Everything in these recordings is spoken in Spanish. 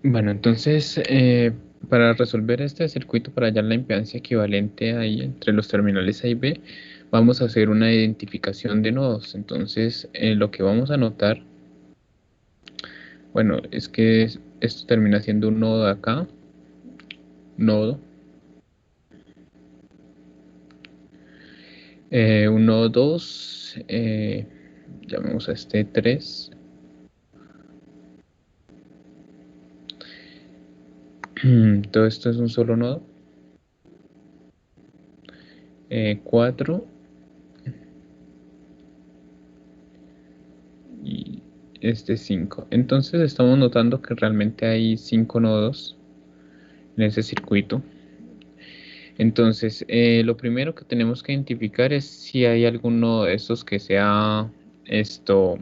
Bueno, entonces, para resolver este circuito, para hallar la impedancia equivalente ahí entre los terminales A y B, vamos a hacer una identificación de nodos. Entonces, lo que vamos a notar, bueno, es que esto termina siendo un nodo de acá, nodo, un nodo 2, llamemos a este 3. Todo esto es un solo nodo, 4 y este 5. Entonces estamos notando que realmente hay 5 nodos en ese circuito. Entonces, lo primero que tenemos que identificar es si hay alguno de estos que sea esto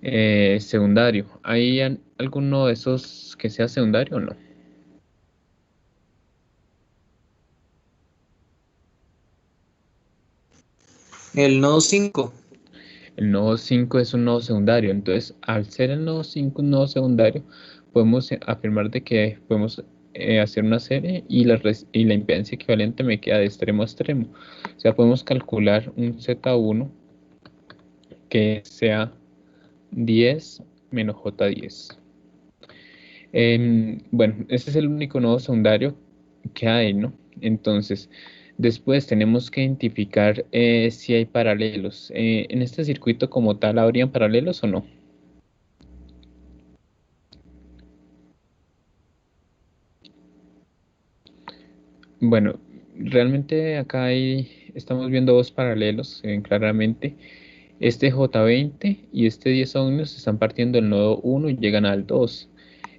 secundario. ¿Hay alguno de esos que sea secundario o no? El nodo 5. El nodo 5 es un nodo secundario. Entonces, al ser el nodo 5 un nodo secundario, podemos afirmar de que podemos hacer una serie y la impedancia equivalente me queda de extremo a extremo. O sea, podemos calcular un Z1 que sea 10 menos J10. Bueno, ese es el único nodo secundario que hay, ¿no? Entonces, después tenemos que identificar si hay paralelos. En este circuito como tal, ¿habrían paralelos o no? Bueno, realmente acá estamos viendo dos paralelos claramente. Este J20 y este 10 ohmios se están partiendo del nodo 1 y llegan al 2.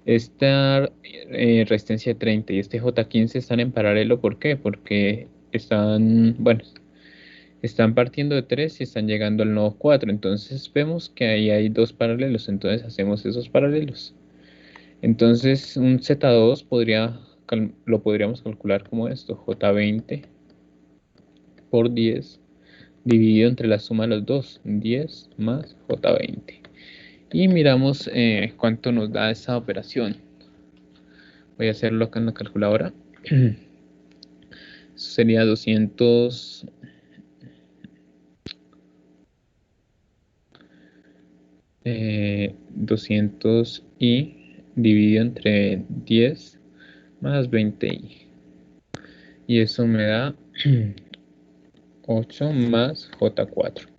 Esta resistencia de 30 y este J15 están en paralelo. ¿Por qué? Porque están, bueno, están partiendo de 3 y están llegando al nodo 4. Entonces vemos que ahí hay dos paralelos. Entonces hacemos esos paralelos. Entonces un Z2 lo podríamos calcular como esto. J20 por 10 dividido entre la suma de los dos. 10 más J20. Y miramos cuánto nos da esa operación. Voy a hacerlo acá en la calculadora. Sería 200 y dividido entre 10 más 20i. Y eso me da 8 más J4.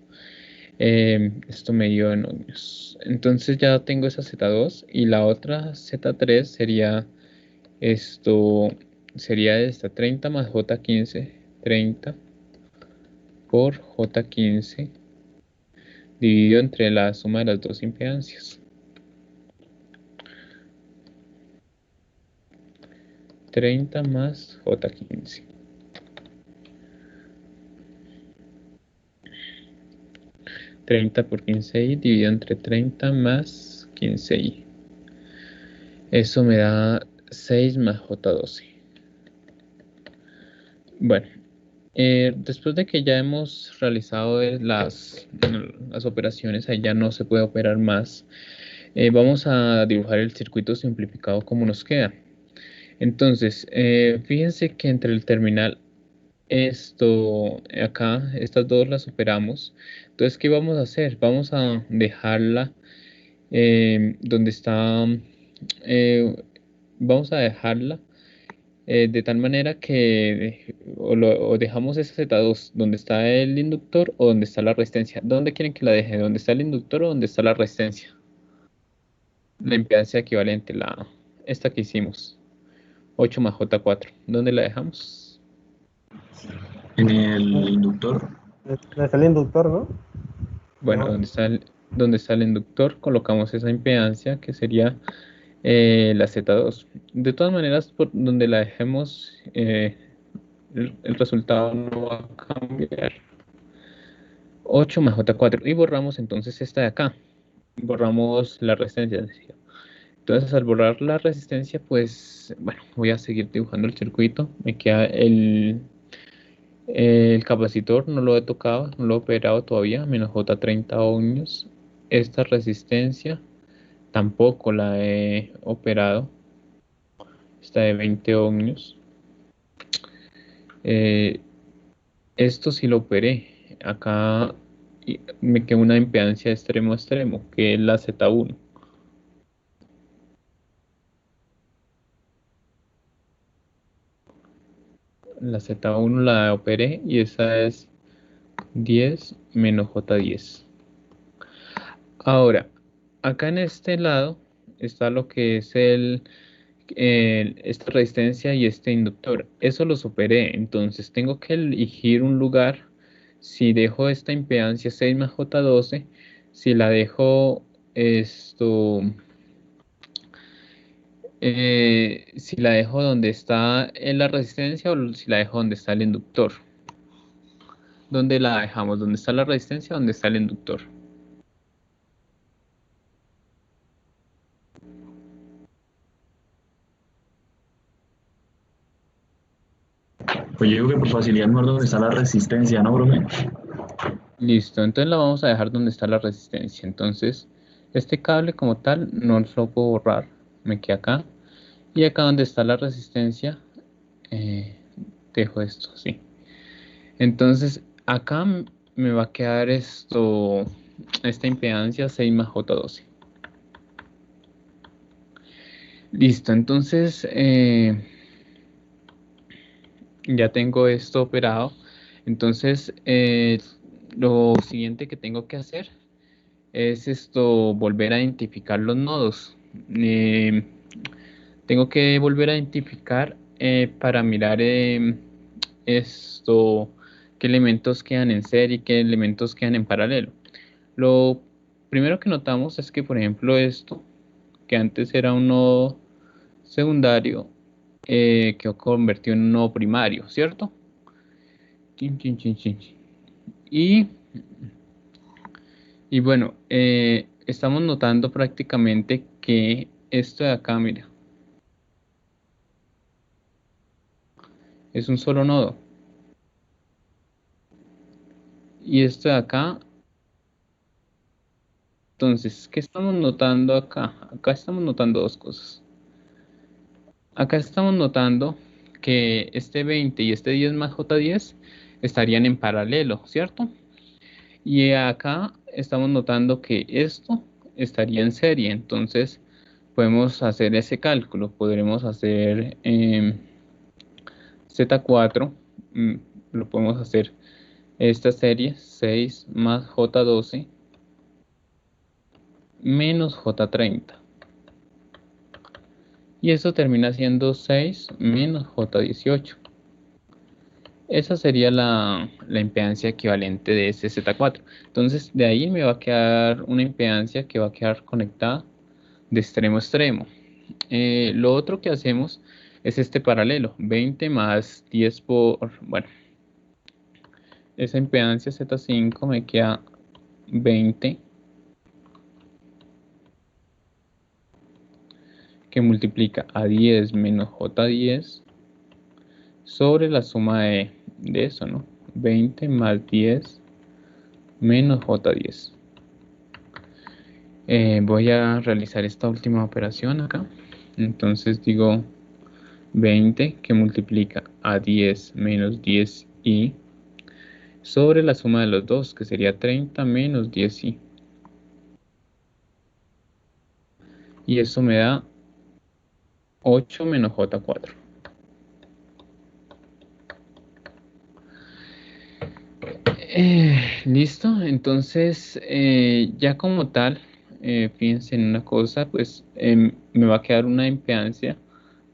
Esto me dio en ohmios. Entonces ya tengo esa Z2 y la otra Z3 esto, sería esta 30 más J15. 30 por J15 dividido entre la suma de las dos impedancias. 30 más J15. 30 por 15i dividido entre 30 más 15i. Eso me da 6 más J12. Bueno, después de que ya hemos realizado las operaciones, ahí ya no se puede operar más. Vamos a dibujar el circuito simplificado como nos queda. Entonces, fíjense que entre el terminal acá, estas dos las operamos. Entonces, ¿qué vamos a hacer? Vamos a dejarla donde está, eh, vamos a dejarla de tal manera que o dejamos ese Z2 donde está el inductor o donde está la resistencia. ¿Dónde quieren que la deje? ¿Dónde está el inductor o donde está la resistencia? La impedancia equivalente, esta que hicimos, 8 más J4. ¿Dónde la dejamos? En el inductor. Desde el inductor, ¿no? Bueno, No. donde está el inductor, colocamos esa impedancia que sería la Z2. De todas maneras, por donde la dejemos, el resultado no va a cambiar. 8 más J4. Y borramos entonces esta de acá. Borramos la resistencia. Entonces, al borrar la resistencia, pues, bueno, voy a seguir dibujando el circuito. Me queda el capacitor, no lo he tocado, no lo he operado todavía, menos J30 ohmios. Esta resistencia tampoco la he operado. Esta de 20 ohmios. Esto sí lo operé. Acá me queda una impedancia extremo a extremo, que es la Z1. La Z1 la operé y esa es 10 menos J10. Ahora, acá en este lado está lo que es esta resistencia y este inductor. Eso lo superé, entonces tengo que elegir un lugar. Si dejo esta impedancia 6 más J12, si la dejo esto, si la dejo donde está en la resistencia o si la dejo donde está el inductor. ¿Dónde la dejamos? ¿Dónde está la resistencia o dónde está el inductor? Pues yo digo que por facilidad mejor donde está la resistencia, ¿no, profe? Listo, entonces la vamos a dejar donde está la resistencia. Entonces, este cable como tal no lo puedo borrar, me queda acá. Y acá donde está la resistencia, eh, dejo esto, sí. Entonces, acá me va a quedar esta impedancia 6 más J12. Listo, entonces ya tengo esto operado. Entonces, lo siguiente que tengo que hacer es volver a identificar los nodos. Tengo que volver a identificar para mirar qué elementos quedan en serie y qué elementos quedan en paralelo. Lo primero que notamos es que, por ejemplo, esto, que antes era un nodo secundario, quedó convertido en un nodo primario, ¿cierto? Chin, chin, chin, chin, chin. Y bueno, estamos notando prácticamente que esto de acá, mira, es un solo nodo. Y esto de acá, entonces, ¿qué estamos notando acá? Acá estamos notando dos cosas. Acá estamos notando que este 20 y este 10 más J10 estarían en paralelo, ¿cierto? Y acá estamos notando que esto estaría en serie, entonces podemos hacer ese cálculo. Podremos hacer Z4, lo podemos hacer esta serie 6 más J12 menos J30. Y eso termina siendo 6 menos J18. Esa sería la impedancia equivalente de ese Z4. Entonces de ahí me va a quedar una impedancia que va a quedar conectada de extremo a extremo. Lo otro que hacemos es este paralelo, 20 más 10 bueno, esa impedancia Z5 me queda 20 que multiplica a 10 menos J10 sobre la suma de eso, ¿no? 20 más 10 menos J10. Voy a realizar esta última operación acá. Entonces digo 20 que multiplica a 10 menos 10i sobre la suma de los dos, que sería 30 menos 10i. Y eso me da 8 menos J4. Listo, entonces ya como tal, fíjense en una cosa, pues me va a quedar una impedancia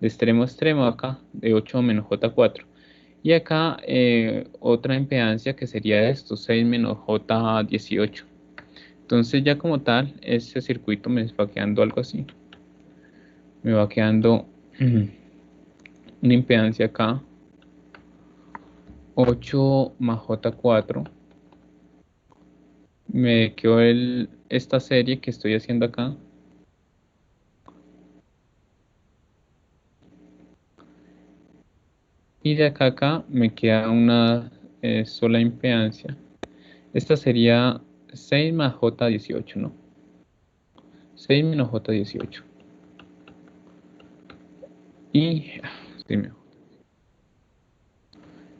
de extremo a extremo acá, de 8 menos J4. Y acá otra impedancia que sería esto, 6 menos J18. Entonces ya como tal, ese circuito me va quedando algo así. Me va quedando una impedancia acá, 8 más J4. Me quedó esta serie que estoy haciendo acá. Y de acá a acá me queda una sola impedancia. Esta sería 6 más J18, ¿no? 6 menos J18. Y,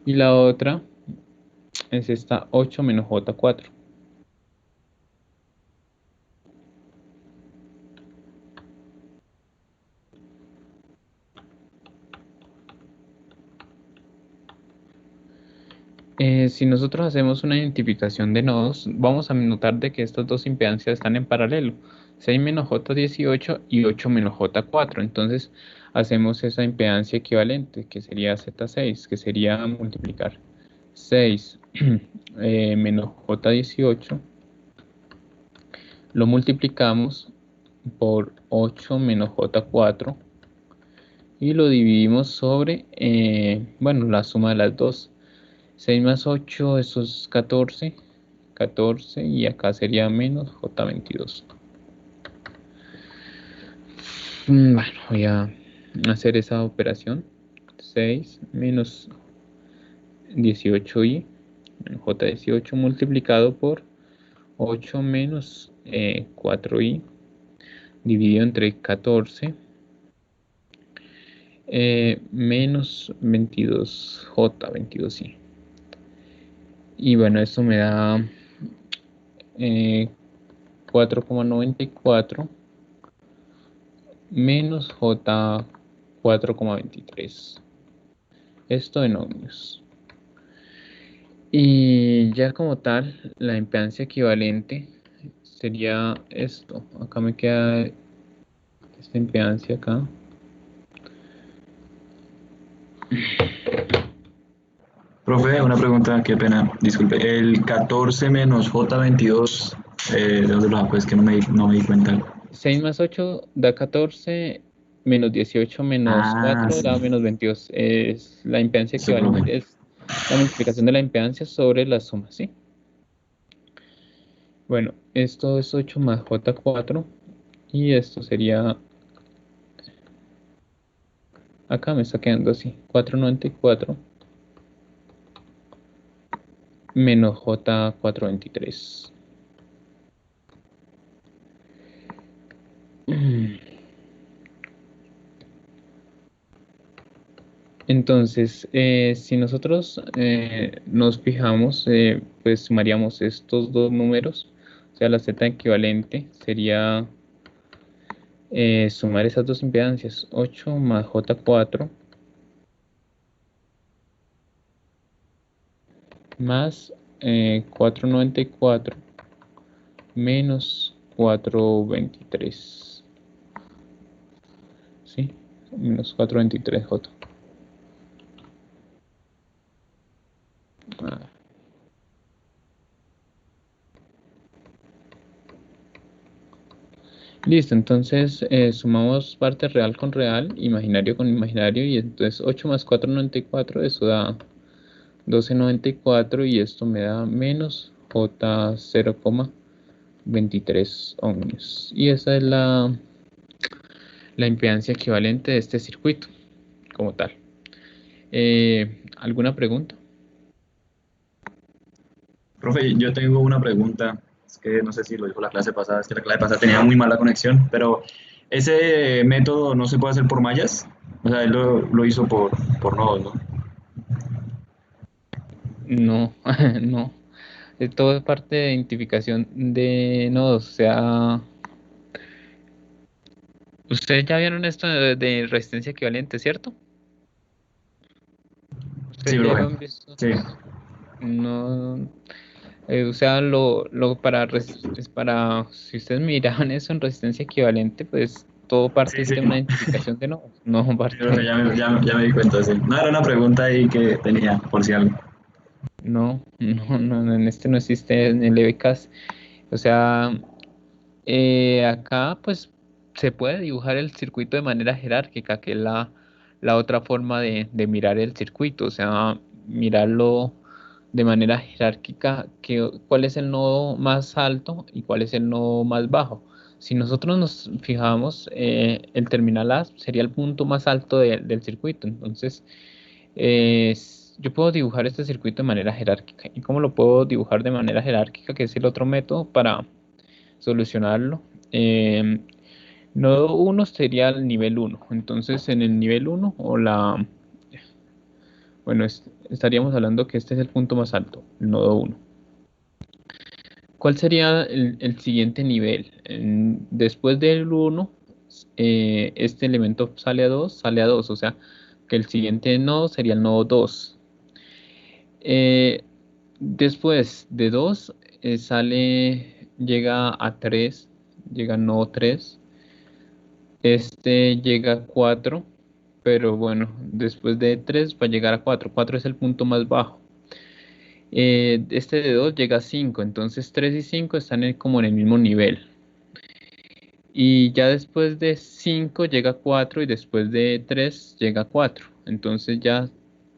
y la otra es esta 8 menos J4. Si nosotros hacemos una identificación de nodos, vamos a notar de que estas dos impedancias están en paralelo, 6 menos J18 y 8 menos J4. Entonces hacemos esa impedancia equivalente, que sería Z6, que sería multiplicar 6 menos J18, lo multiplicamos por 8 menos J4 y lo dividimos sobre, bueno, la suma de las dos. 6 más 8, eso es 14, 14 y acá sería menos J22. Bueno, voy a hacer esa operación. 6 menos 18i, J18 multiplicado por 8 menos 4i, dividido entre 14, menos 22j, 22i. Y bueno, esto me da 4,94 menos J 4,23. Esto en ohmios. Y ya como tal, la impedancia equivalente sería esto. Acá me queda esta impedancia acá. Profe, una pregunta, qué pena, disculpe. El 14 menos J22, ¿de dónde lo saco? Es que no me di cuenta. 6 más 8 da 14, menos 18 menos 4 da Sí, menos 22. Es la impedancia sí, profe. equivalente, es la multiplicación de la impedancia sobre la suma, ¿sí? Bueno, esto es 8 más J4 y esto sería, acá me está quedando así, 494 menos J423. Entonces, si nosotros nos fijamos, pues sumaríamos estos dos números, o sea, la Z equivalente sería sumar esas dos impedancias, 8 más J4 más 494 menos 423, ¿sí? Menos 423J. Ah. Listo, entonces sumamos parte real con real, imaginario con imaginario, y entonces 8 más 494, eso da 1294 y esto me da menos J 0,23 ohmios. Y esa es la impedancia equivalente de este circuito como tal. ¿Alguna pregunta? Profe, yo tengo una pregunta. Es que no sé si lo dijo la clase pasada, es que la clase pasada tenía muy mala conexión, pero ese método no se puede hacer por mallas. O sea, él lo hizo por nodos, ¿no? No, no. Todo es parte de identificación de nodos. O sea, ustedes ya vieron esto de resistencia equivalente, ¿cierto? Sí, Ustedes ya profe. lo han visto. Sí. No, o sea, es para, si ustedes miraban eso en resistencia equivalente, pues todo parte Sí, es sí. de una identificación de nodos, no Sí, profe, parte, ya me di cuenta, sí. No, era una pregunta ahí que tenía, por si algo. no, en este no existe en el EBCAS. O sea, acá pues se puede dibujar el circuito de manera jerárquica, que es la otra forma de mirar el circuito, o sea, mirarlo de manera jerárquica, cuál es el nodo más alto y cuál es el nodo más bajo. Si nosotros nos fijamos, el terminal A sería el punto más alto del circuito, entonces yo puedo dibujar este circuito de manera jerárquica. ¿Y cómo lo puedo dibujar de manera jerárquica? Que es el otro método para solucionarlo. Eh, Nodo 1 sería el nivel 1. Entonces, en el nivel 1 bueno, estaríamos hablando que este es el punto más alto, el nodo 1. ¿Cuál sería el siguiente nivel? Después del 1, este elemento sale a 2, o sea, que el siguiente nodo sería el nodo 2. Eh, Después de 2, llega a 3, llega al nodo 3. Este llega a 4, pero bueno, después de 3 va a llegar a 4. 4 es el punto más bajo. Este de 2 llega a 5, entonces 3 y 5 están como en el mismo nivel. Y ya después de 5 llega a 4 y después de 3 llega a 4. Entonces ya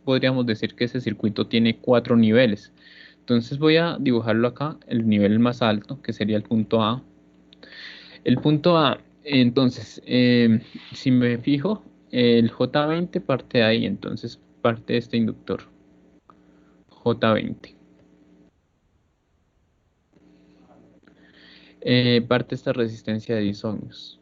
podríamos decir que ese circuito tiene 4 niveles. Entonces voy a dibujarlo acá, el nivel más alto, que sería el punto A. El punto A, entonces, si me fijo, el J20 parte de ahí, entonces parte de este inductor, J20. Parte esta resistencia de 10 ohmios.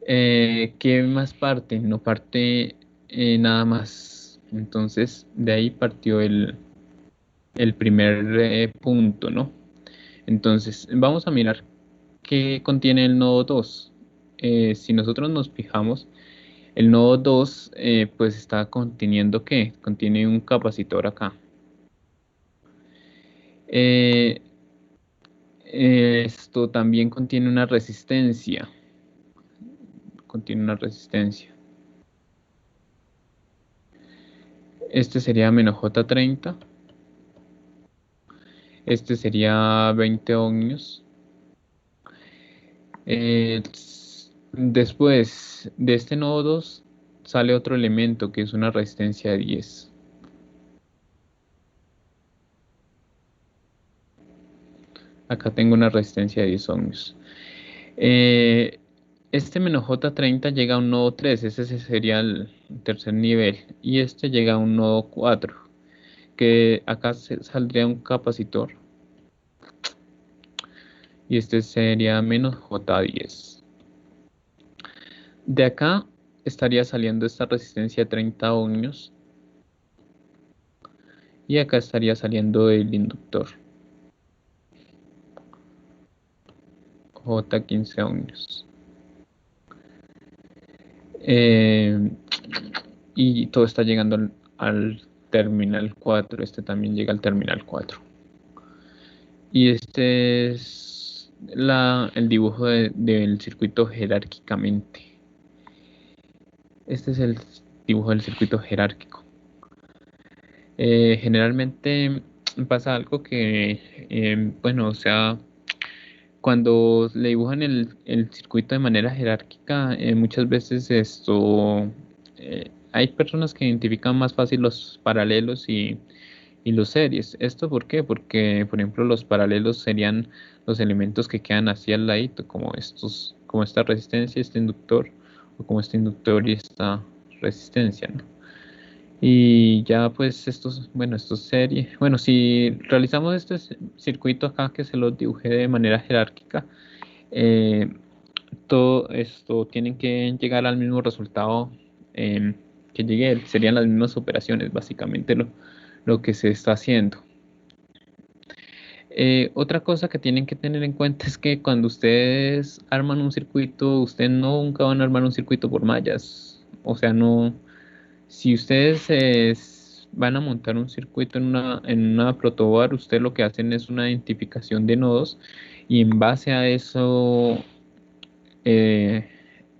¿Qué más parte? No parte nada más. Entonces, de ahí partió el primer punto, ¿no? Entonces, vamos a mirar qué contiene el nodo 2. Si nosotros nos fijamos, el nodo 2 pues está conteniendo ¿qué? Contiene un capacitor acá. Eh, Esto también contiene una resistencia. Contiene una resistencia. Este sería menos J30. Este sería 20 ohmios. Después de este nodo 2 sale otro elemento que es una resistencia de 10. Acá tengo una resistencia de 10 ohmios. Eh, este menos J30 llega a un nodo 3, ese sería el tercer nivel. Y este llega a un nodo 4, que acá saldría un capacitor. Y este sería menos J10. De acá estaría saliendo esta resistencia de 30 ohmios. Y acá estaría saliendo el inductor, J15 ohmios. Y todo está llegando al terminal 4. Este también llega al terminal 4. Y este es el dibujo del circuito jerárquicamente. Este es el dibujo del circuito jerárquico. Generalmente pasa algo que, bueno, o sea, cuando le dibujan el circuito de manera jerárquica, muchas veces hay personas que identifican más fácil los paralelos y los series. ¿Esto por qué? Porque, por ejemplo, los paralelos serían los elementos que quedan así al ladito, como esta resistencia, este inductor, o como este inductor y esta resistencia, ¿no? Y ya pues estos series, bueno, si realizamos este circuito acá que se lo dibujé de manera jerárquica, eh, todo esto tienen que llegar al mismo resultado que llegue, serían las mismas operaciones, básicamente lo que se está haciendo. Otra cosa que tienen que tener en cuenta es que cuando ustedes arman un circuito, ustedes nunca van a armar un circuito por mallas. O sea, no, si ustedes van a montar un circuito en una protoboard, ustedes lo que hacen es una identificación de nodos y en base a eso, eh,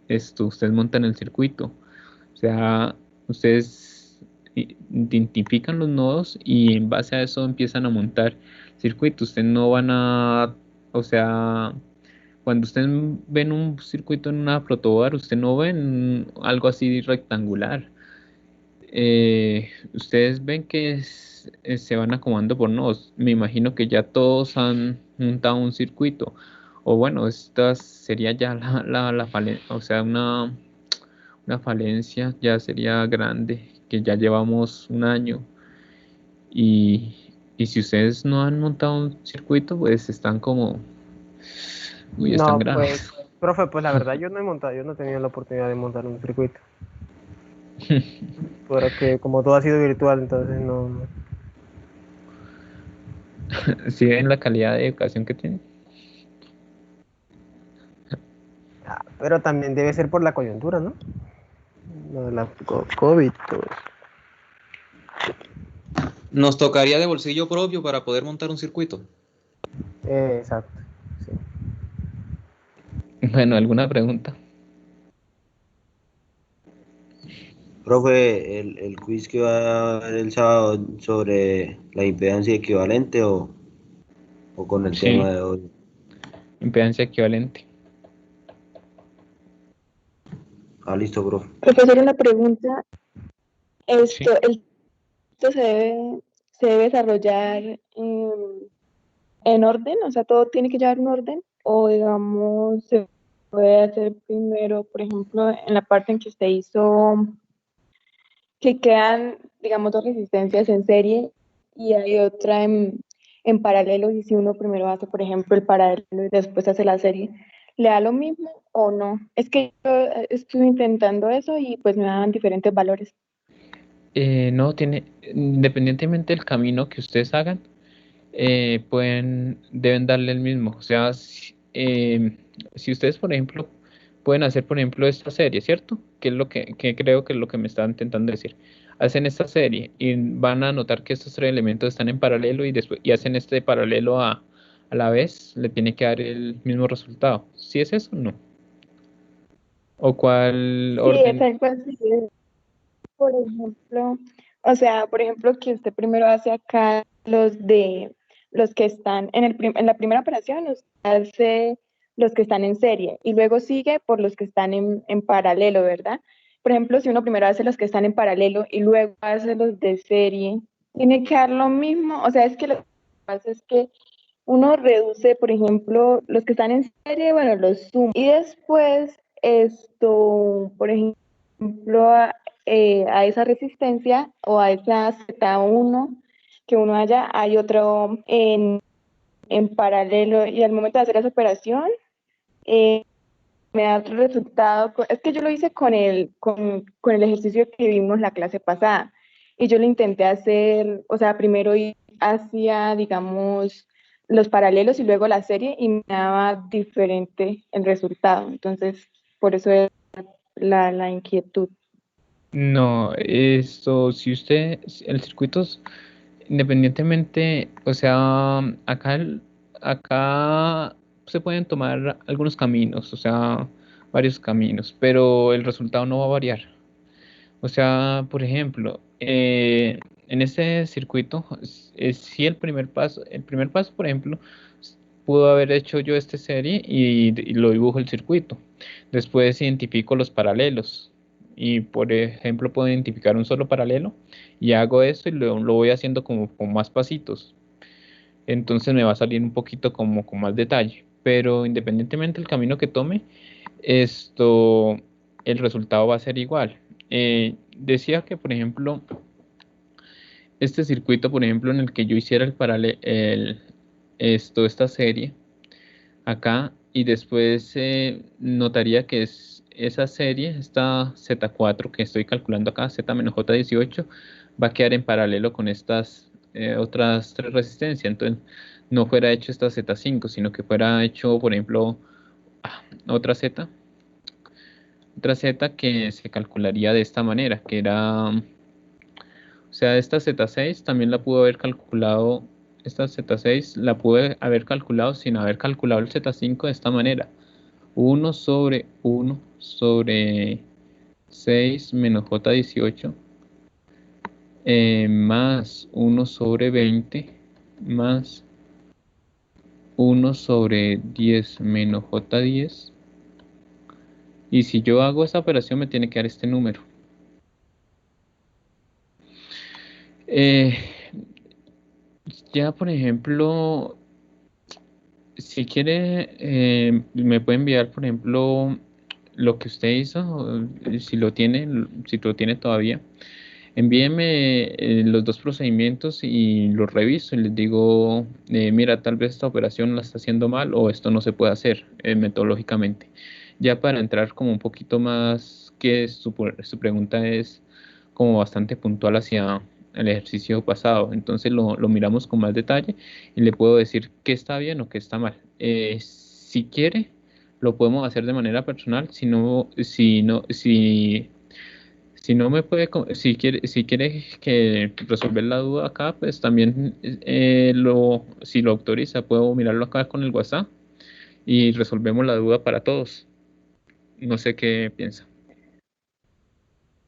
ustedes montan el circuito. O sea, ustedes identifican los nodos y en base a eso empiezan a montar circuitos. Ustedes no van a, o sea, cuando ustedes ven un circuito en una protoboard, ustedes no ven algo así rectangular. Ustedes ven que se van acomodando por nodos. Me imagino que ya todos han montado un circuito. O bueno, esta sería ya la falencia, o sea, una falencia ya sería grande, que ya llevamos un año. Y Y si ustedes no han montado un circuito, pues están como, uy, están No, pues, graves. profe, pues la verdad yo no he montado, yo no he tenido la oportunidad de montar un circuito. Porque como todo ha sido virtual, entonces no. ¿Sí ven la calidad de educación que tienen? Pero también debe ser por la coyuntura, ¿no? Lo de la COVID, todo eso. Nos tocaría de bolsillo propio para poder montar un circuito. Exacto, sí. Bueno, ¿alguna pregunta? Profe, el quiz que va a haber el sábado sobre la impedancia equivalente o con el tema Sí, de hoy. impedancia equivalente. Listo, profe. Profesor, una pregunta. Sí. Esto se debe desarrollar en orden, o sea, todo tiene que llevar un orden, o digamos, se puede hacer primero, por ejemplo, en la parte en que usted hizo, que quedan, digamos, dos resistencias en serie y hay otra en paralelo, y si uno primero hace, por ejemplo, el paralelo y después hace la serie, ¿le da lo mismo o no? Es que yo estuve intentando eso y pues me daban diferentes valores. No tiene, independientemente del camino que ustedes hagan, deben darle el mismo. O sea, si ustedes, por ejemplo, pueden hacer, por ejemplo, esta serie, ¿cierto? Que es lo que creo que es lo que me están intentando decir. Hacen esta serie y van a notar que estos tres elementos están en paralelo y después y hacen este paralelo a la vez, le tiene que dar el mismo resultado. ¿Si es eso o no? ¿O cuál Sí, es orden? algo así. Por ejemplo, o sea, por ejemplo, que usted primero hace acá los que están en la primera operación, usted hace los que están en serie y luego sigue por los que están en paralelo, ¿verdad? Por ejemplo, si uno primero hace los que están en paralelo y luego hace los de serie, tiene que dar lo mismo. O sea, es que lo que pasa es que uno reduce, por ejemplo, los que están en serie, bueno, los suma. Y después esto, por ejemplo, a esa resistencia o a esa Z1 que uno haya, hay otro en paralelo. Y al momento de hacer esa operación, eh, me da otro resultado. Es que yo lo hice con el ejercicio que vimos la clase pasada. Y yo lo intenté hacer, o sea, primero hacía, digamos, los paralelos y luego la serie y me daba diferente el resultado. Entonces, por eso es la inquietud. No, esto, el circuito, independientemente, o sea, acá se pueden tomar algunos caminos, o sea, varios caminos, pero el resultado no va a variar. O sea, por ejemplo, en este circuito, si el primer paso, por ejemplo, pudo haber hecho yo esta serie y lo dibujo el circuito. Después identifico los paralelos y, por ejemplo, puedo identificar un solo paralelo y hago esto y lo voy haciendo como con más pasitos. Entonces me va a salir un poquito como con más detalle. Pero independientemente del camino que tome, esto, el resultado va a ser igual. Decía que, por ejemplo, este circuito, por ejemplo, en el que yo hiciera esta serie acá, y después notaría que esa serie, esta Z4 que estoy calculando acá, Z-J18, va a quedar en paralelo con estas otras tres resistencias. Entonces, no fuera hecho esta Z5, sino que fuera hecho, por ejemplo, otra Z. Otra Z que se calcularía de esta manera, que era, o sea, esta Z6 también la pudo haber calculado, esta Z6 la pude haber calculado sin haber calculado el Z5 de esta manera. 1/1/6 menos J18 más 1/20 más 1/10 menos J10. Y si yo hago esa operación me tiene que dar este número. Eh, ya, por ejemplo, si quiere, me puede enviar, por ejemplo, lo que usted hizo, si lo tiene todavía. Envíenme los dos procedimientos y los reviso y les digo, mira, tal vez esta operación la está haciendo mal o esto no se puede hacer metodológicamente. Ya para entrar como un poquito más, que su pregunta es como bastante puntual hacia el ejercicio pasado, entonces lo miramos con más detalle y le puedo decir qué está bien o qué está mal. Si quiere, lo podemos hacer de manera personal, si no me puede, si quiere que resolver la duda acá, pues también si lo autoriza, puedo mirarlo acá con el WhatsApp y resolvemos la duda para todos. No sé qué piensa.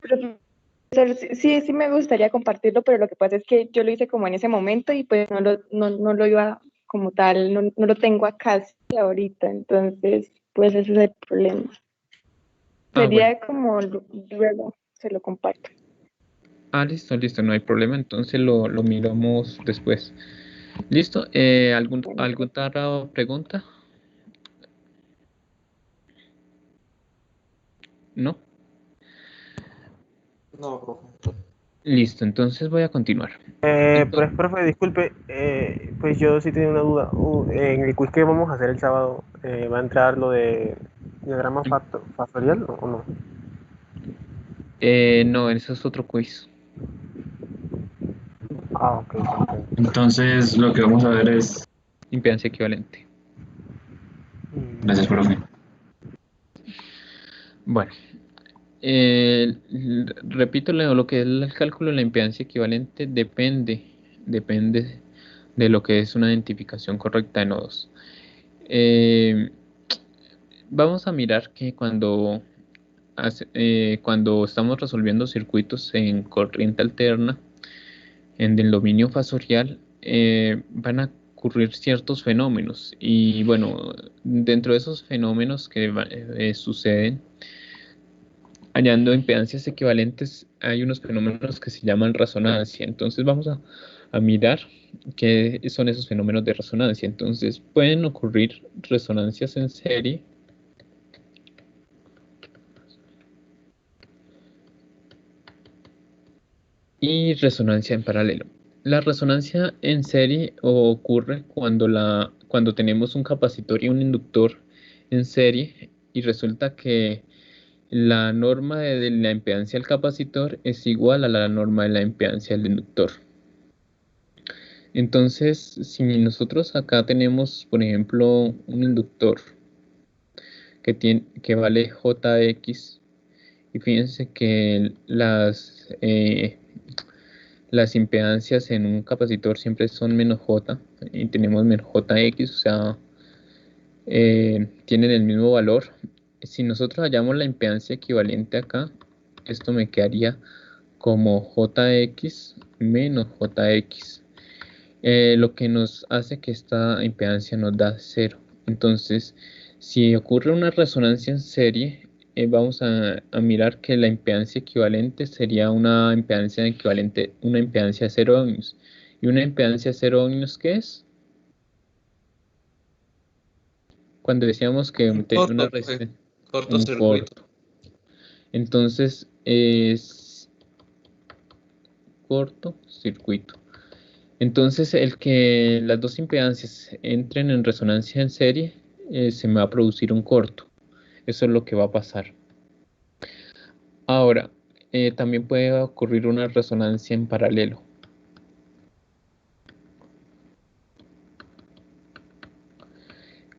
Profesor, sí, sí me gustaría compartirlo, pero lo que pasa es que yo lo hice como en ese momento y pues no lo iba como tal, no lo tengo acá sí, ahorita, entonces pues ese es el problema. Bueno. Sería como luego se lo comparto. Listo, no hay problema, entonces lo miramos después. ¿Listo? ¿Alguna otra pregunta? ¿No? No, profe. Listo, entonces voy a continuar. Profe, disculpe, pues yo sí tenía una duda. En el quiz que vamos a hacer el sábado, ¿va a entrar lo de diagrama factorial o no? No, eso es otro quiz. Ok, comprendo. Entonces, lo que vamos a ver es... Impedancia equivalente. Gracias, profe. Bueno, repito, lo que es el cálculo de la impedancia equivalente depende de lo que es una identificación correcta de nodos. Vamos a mirar que cuando estamos resolviendo circuitos en corriente alterna, en el dominio fasorial, van a ocurrir ciertos fenómenos. Y bueno, dentro de esos fenómenos que suceden, hallando impedancias equivalentes, hay unos fenómenos que se llaman resonancia. Entonces vamos a mirar qué son esos fenómenos de resonancia. Entonces pueden ocurrir resonancias en serie y resonancia en paralelo. La resonancia en serie ocurre cuando tenemos un capacitor y un inductor en serie y resulta que la norma de la impedancia del capacitor es igual a la norma de la impedancia del inductor. Entonces, si nosotros acá tenemos, por ejemplo, un inductor que vale Jx, y fíjense que las impedancias en un capacitor siempre son menos J, y tenemos menos Jx, o sea, tienen el mismo valor. Si nosotros hallamos la impedancia equivalente acá, esto me quedaría como Jx menos Jx. Lo que nos hace que esta impedancia nos da 0. Entonces, si ocurre una resonancia en serie, vamos a mirar que la impedancia equivalente sería una impedancia equivalente, una impedancia de 0 ohmios. ¿Y una impedancia de 0 ohmios qué es? Cuando decíamos que Un una corto, profe. resistencia, un Cortocircuito. corto. Entonces, es cortocircuito. Entonces, el que las dos impedancias entren en resonancia en serie, se me va a producir un corto. Eso es lo que va a pasar. Ahora, también puede ocurrir una resonancia en paralelo.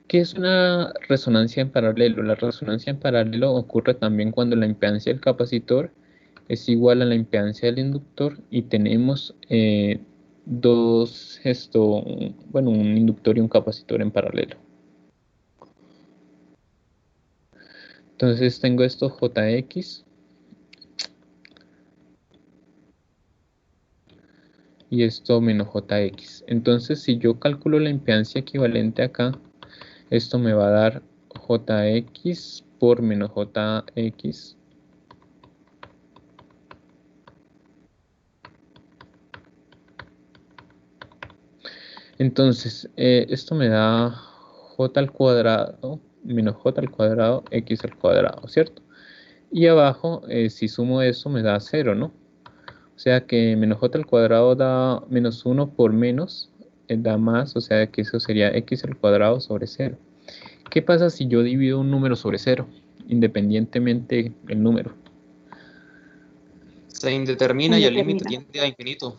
¿Qué es una resonancia en paralelo? La resonancia en paralelo ocurre también cuando la impedancia del capacitor es igual a la impedancia del inductor y tenemos un inductor y un capacitor en paralelo. Entonces tengo esto Jx y esto menos Jx. Entonces si yo calculo la impedancia equivalente acá, esto me va a dar Jx por menos Jx. Entonces, esto me da j al cuadrado menos j al cuadrado x al cuadrado, ¿cierto? Y abajo, si sumo eso, me da 0, ¿no? O sea que menos j al cuadrado da menos 1 por menos, da más, o sea que eso sería x al cuadrado sobre 0. ¿Qué pasa si yo divido un número sobre 0, independientemente del número? Se indetermina y el límite tiende a infinito.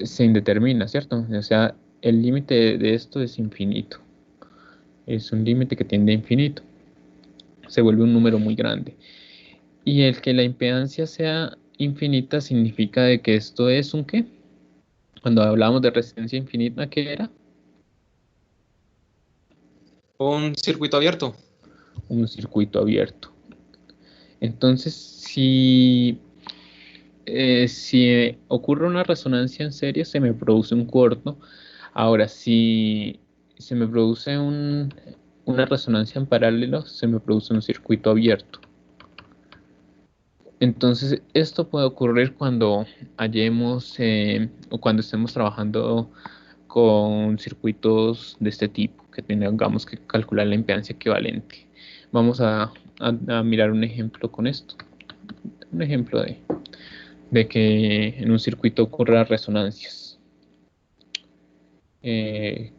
Se indetermina, ¿cierto? O sea, el límite de esto es infinito. Es un límite que tiende a infinito. Se vuelve un número muy grande. Y el que la impedancia sea infinita significa de que esto es un ¿qué? Cuando hablábamos de resistencia infinita, ¿qué era? Un circuito abierto. Un circuito abierto. Entonces, si ocurre una resonancia en serie, se me produce un corto. Ahora, si se me produce una resonancia en paralelo, se me produce un circuito abierto. Entonces, esto puede ocurrir cuando hallemos o cuando estemos trabajando con circuitos de este tipo, que tengamos que calcular la impedancia equivalente. Vamos a mirar un ejemplo con esto. Un ejemplo de que en un circuito ocurran resonancias.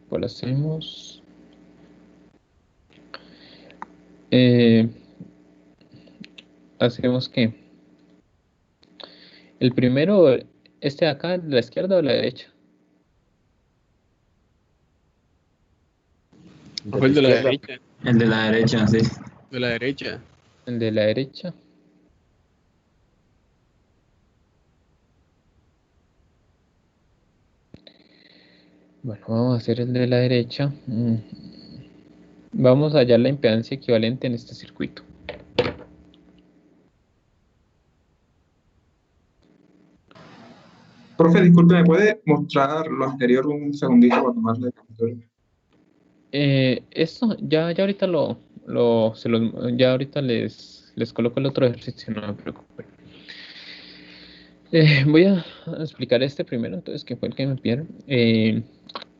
¿Cuál hacemos? Hacemos que el primero, este de acá, de la izquierda o la derecha. El de la derecha. El de la derecha, sí. De la derecha. El de la derecha. Bueno, vamos a hacer el de la derecha. Vamos a hallar la impedancia equivalente en este circuito. Profe, disculpe, ¿me puede mostrar lo anterior un segundito para tomarle captura? Esto ya ahorita ya ahorita les coloco el otro ejercicio, no me preocupen. Voy a explicar este primero, entonces, que fue el que me pidieron.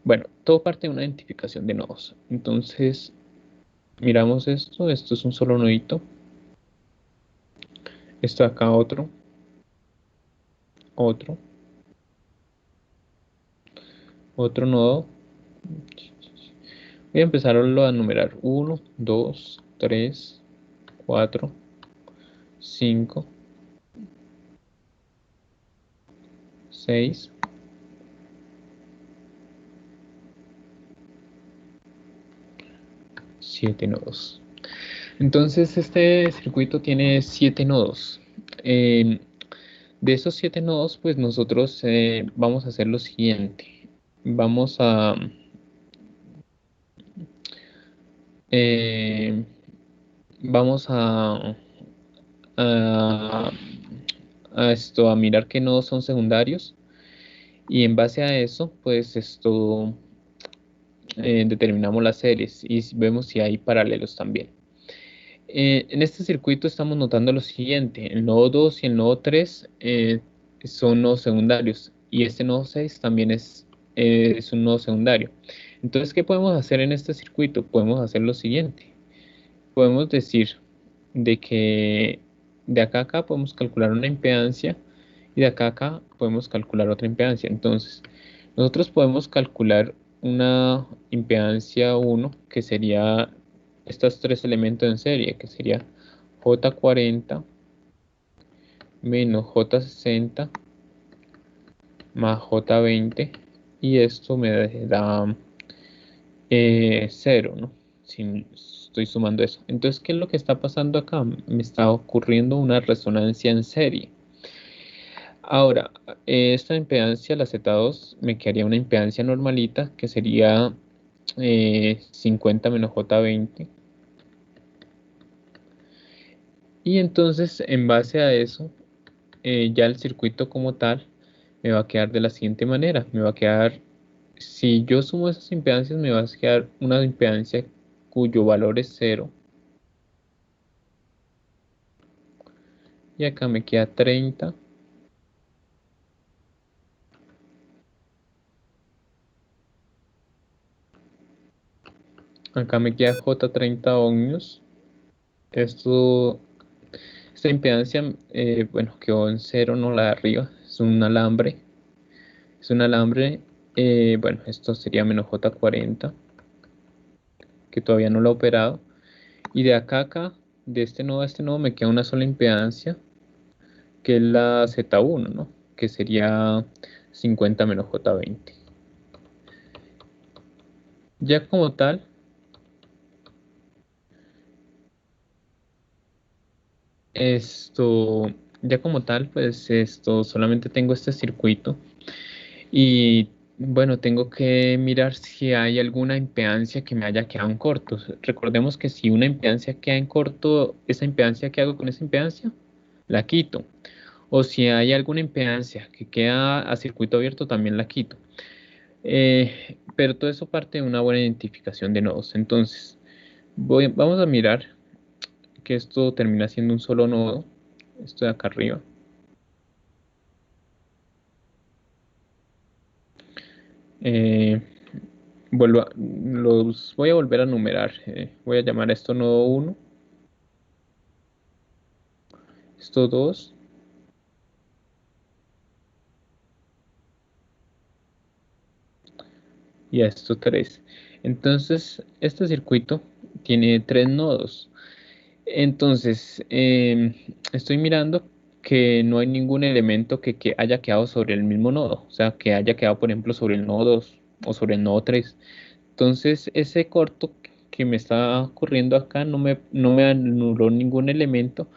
Bueno, todo parte de una identificación de nodos. Entonces, miramos esto es un solo nodito. Esto de acá otro. Otro nodo. Voy a empezarlo a numerar. 1, 2, 3, 4, 5, 6, 7 nodos. Entonces este circuito tiene 7 nodos. De esos 7 nodos, pues nosotros vamos a hacer lo siguiente. Vamos a a mirar qué nodos son secundarios, y en base a eso, pues determinamos las series y vemos si hay paralelos también. En este circuito estamos notando lo siguiente: el nodo 2 y el nodo 3 son nodos secundarios, y este nodo 6 también es un nodo secundario. Entonces, ¿qué podemos hacer en este circuito? Podemos hacer lo siguiente. Podemos decir de que de acá a acá podemos calcular una impedancia, y de acá a acá podemos calcular otra impedancia. Entonces, nosotros podemos calcular una impedancia 1, que sería estos tres elementos en serie, que sería J40 menos J60 más J20, y esto me da 0, ¿no? Si estoy sumando eso. Entonces, ¿qué es lo que está pasando acá? Me está ocurriendo una resonancia en serie. Ahora, esta impedancia, la Z2, me quedaría una impedancia normalita, que sería 50 menos J20. Y entonces, en base a eso, ya el circuito como tal me va a quedar de la siguiente manera. Me va a quedar, si yo sumo esas impedancias, me va a quedar una impedancia cuyo valor es 0. Y acá me queda 30. Acá me queda J30 ohmios. Esta impedancia, bueno, quedó en 0, no la de arriba. es un alambre. Bueno, esto sería menos J40, que todavía no lo he operado. Y de acá a acá, de este nodo a este nodo, me queda una sola impedancia, que es la Z1, ¿no? Que sería 50 menos J20. Ya como tal, esto, pues esto, solamente tengo este circuito. Y bueno, tengo que mirar si hay alguna impedancia que me haya quedado en corto. Recordemos que si una impedancia queda en corto, esa impedancia, ¿qué hago con esa impedancia? La quito. O si hay alguna impedancia que queda a circuito abierto, también la quito. Pero todo eso parte de una buena identificación de nodos. Entonces, vamos a mirar que esto termina siendo un solo nodo. Esto de acá arriba. Eh, los voy a volver a numerar. Voy a llamar a esto nodo 1, esto 2 y a esto 3. Entonces, este circuito tiene 3 nodos. Entonces, estoy mirando que no hay ningún elemento que haya quedado sobre el mismo nodo. O sea, que haya quedado, por ejemplo, sobre el nodo 2 o sobre el nodo 3. Entonces, ese corto que me está ocurriendo acá no me anuló ningún elemento,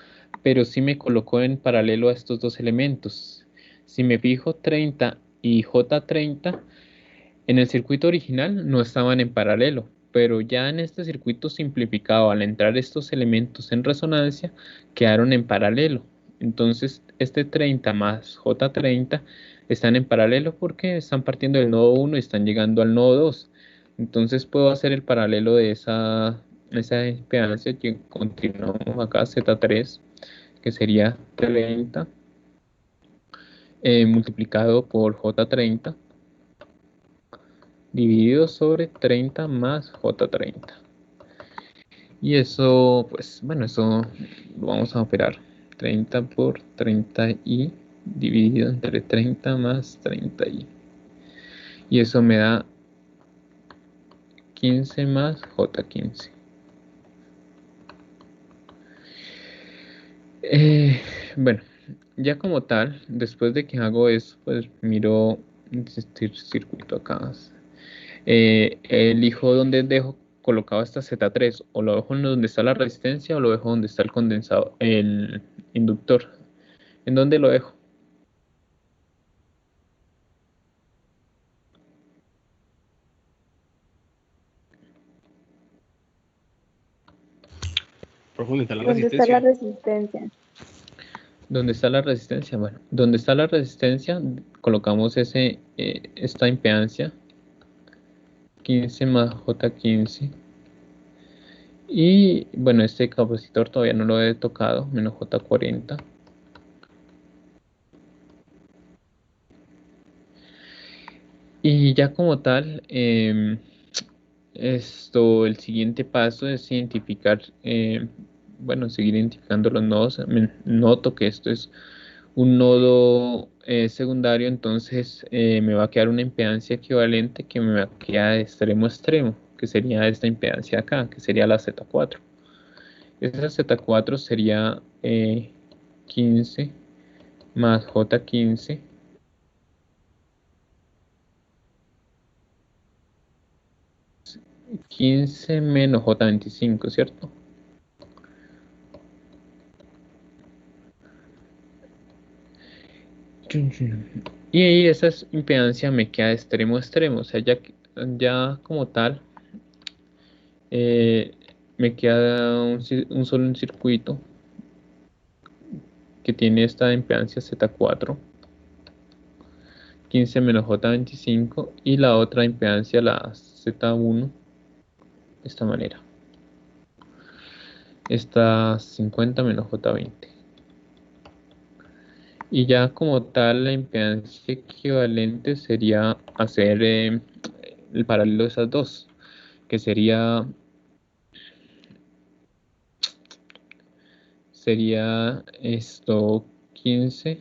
pero sí me colocó en paralelo a estos dos elementos. Si me fijo, 30 y J30 en el circuito original no estaban en paralelo, pero ya en este circuito simplificado, al entrar estos elementos en resonancia, quedaron en paralelo. Entonces, este 30 más J30 están en paralelo porque están partiendo del nodo 1 y están llegando al nodo 2. Entonces, puedo hacer el paralelo de esa impedancia que continuamos acá, Z3, que sería 30 multiplicado por J30 dividido sobre 30 más J30. Y eso, pues, bueno, eso lo vamos a operar. 30 por 30i dividido entre 30 más 30i. Y eso me da 15 más J15. Bueno, ya como tal, después de que hago eso, pues miro este circuito acá. Elijo dónde dejo colocado esta Z3, o lo dejo en donde está la resistencia o lo dejo donde está el condensador, el inductor. ¿En dónde lo dejo? Profundo está la ¿Dónde está la resistencia. resistencia? ¿Dónde está la resistencia? Bueno, donde está la resistencia colocamos esta impedancia 15 más J15. Y bueno, este capacitor todavía no lo he tocado, menos J40. Y ya como tal, el siguiente paso es identificar, bueno, seguir identificando los nodos. Noto que esto es un nodo secundario, entonces me va a quedar una impedancia equivalente que me va a quedar de extremo a extremo, que sería esta impedancia acá, que sería la Z4. Esa Z4 sería 15 más J15. 15 menos J25, ¿cierto? Y ahí esa impedancia me queda de extremo a extremo, o sea, ya como tal, me queda un solo circuito que tiene esta impedancia Z4, 15 menos J25, y la otra impedancia, la Z1, de esta manera. Esta 50 menos J20. Y ya como tal, la impedancia equivalente sería hacer el paralelo de esas dos, que sería esto 15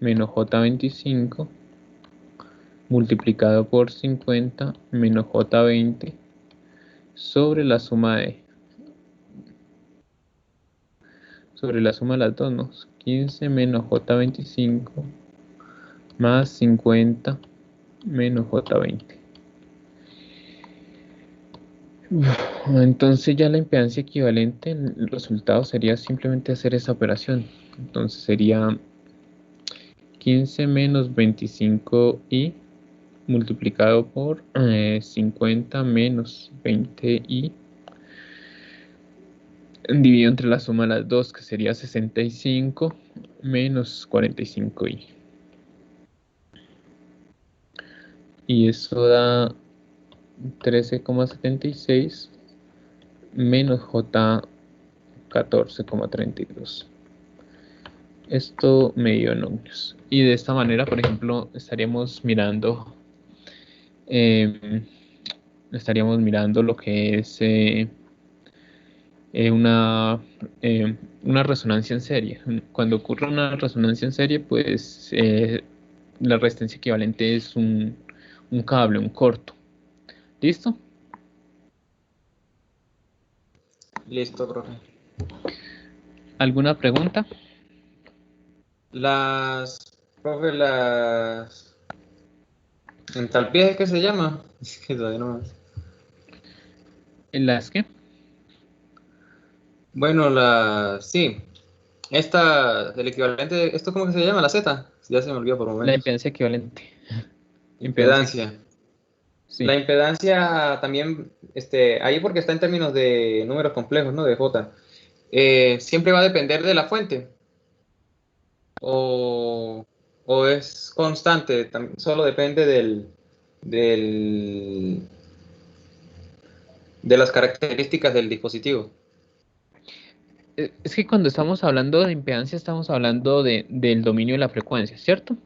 menos J25 multiplicado por 50 menos J20 sobre la suma de las dos, ¿no? 15 menos J25 más 50 menos J20. Entonces ya la impedancia equivalente, el resultado sería simplemente hacer esa operación. Entonces sería 15 menos 25i multiplicado por 50 menos 20i dividido entre la suma de las dos, que sería 65 menos 45i. Y eso da 13,76 menos J 14,32. Esto medido en ohmios. Y de esta manera, por ejemplo, estaríamos mirando lo que es una resonancia en serie. Cuando ocurre una resonancia en serie, pues la resistencia equivalente es un cable, un corto. ¿Listo? Listo, profe. ¿Alguna pregunta? Profe, las entalpías, ¿qué se llama? Es que todavía no. ¿En las qué? Bueno, sí. El equivalente, ¿esto cómo que se llama? La Z. Ya se me olvidó por un La momento. impedancia equivalente. Impedancia. Sí. La impedancia también, ahí porque está en términos de números complejos, ¿no? De J. Siempre va a depender de la fuente. O es constante, solo depende de las características del dispositivo. Es que cuando estamos hablando de impedancia estamos hablando del dominio de la frecuencia, ¿cierto?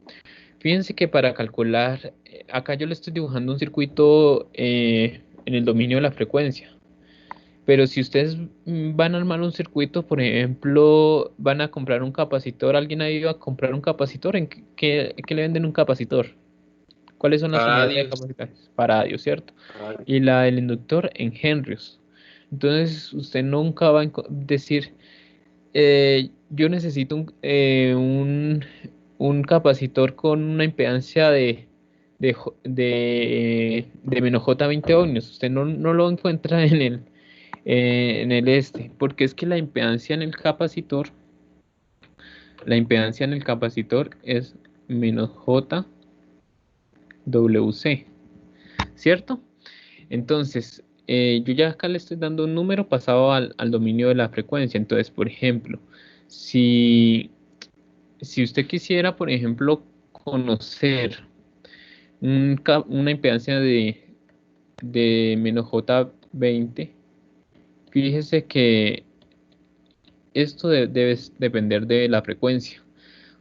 Fíjense que para calcular, acá yo le estoy dibujando un circuito en el dominio de la frecuencia. Pero si ustedes van a armar un circuito, por ejemplo, van a comprar un capacitor, alguien ha ido a comprar un capacitor, ¿en qué le venden un capacitor? ¿Cuáles son las unidades de Radios. capacitores? Faradios, ¿cierto? Y la del inductor en henrios. Entonces usted nunca va a decir, yo necesito un capacitor con una impedancia de menos J20 ohmios. Usted no lo encuentra en el porque es que la impedancia en el capacitor es menos JWC, ¿cierto? Entonces, yo ya acá le estoy dando un número pasado al dominio de la frecuencia. Entonces, por ejemplo, si usted quisiera, por ejemplo, conocer una impedancia de menos J20, fíjese que esto debe depender de la frecuencia.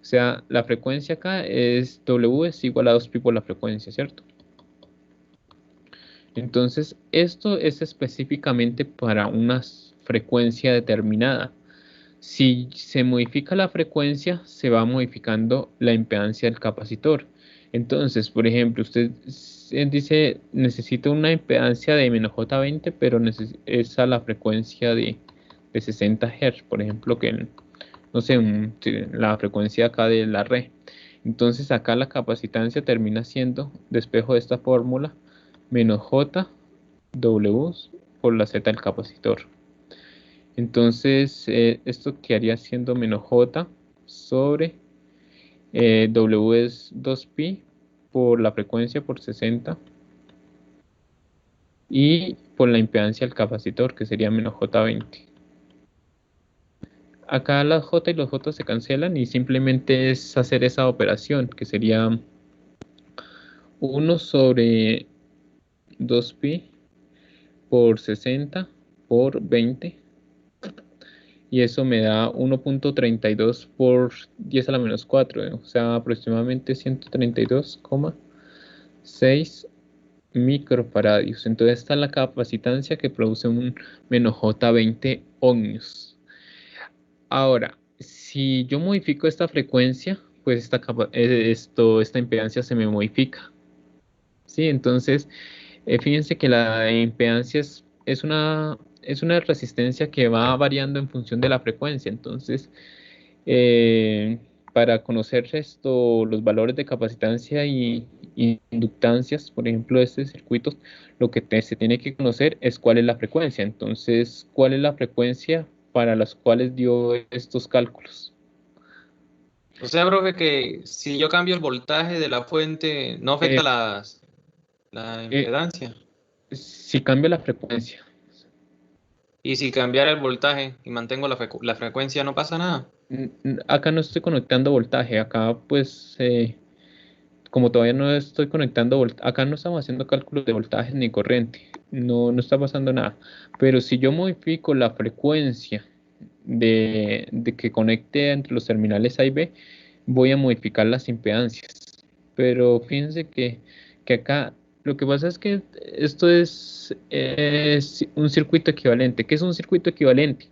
O sea, la frecuencia acá es W es igual a 2pi por la frecuencia, ¿cierto? Entonces, esto es específicamente para una frecuencia determinada. Si se modifica la frecuencia, se va modificando la impedancia del capacitor. Entonces, por ejemplo, usted dice, necesito una impedancia de menos J20, pero es a la frecuencia de 60 Hz, por ejemplo, que no sé, la frecuencia acá de la red. Entonces, acá la capacitancia termina siendo, despejo de esta fórmula, menos JW por la Z del capacitor. Entonces, esto quedaría siendo menos J sobre W es 2pi por la frecuencia por 60 y por la impedancia del capacitor, que sería menos J20. Acá las J y los J se cancelan y simplemente es hacer esa operación, que sería 1 sobre 2pi por 60 por 20. Y eso me da 1.32 por 10 a la menos 4, o sea, aproximadamente 132,6 microfaradios. Entonces esta es la capacitancia que produce un menos J20 ohmios. Ahora, si yo modifico esta frecuencia, pues esta impedancia se me modifica. ¿Sí? Entonces, fíjense que la impedancia es una resistencia que va variando en función de la frecuencia. Entonces, eh, para conocer los valores de capacitancia y inductancias, por ejemplo, de este circuito, lo que se tiene que conocer es cuál es la frecuencia. Entonces, ¿cuál es la frecuencia para las cuales dio estos cálculos? O sea, profe, que si yo cambio el voltaje de la fuente, no Eh, afecta la eh, impedancia. si cambia la frecuencia. Y si cambiara el voltaje y mantengo la frecuencia, no pasa nada. Acá no estoy conectando voltaje, acá pues como todavía no estoy conectando acá no estamos haciendo cálculos de voltaje ni corriente, no está pasando nada. Pero si yo modifico la frecuencia de que conecte entre los terminales A y B, voy a modificar las impedancias. Pero fíjense que acá lo que pasa es que esto es un circuito equivalente. ¿Qué es un circuito equivalente?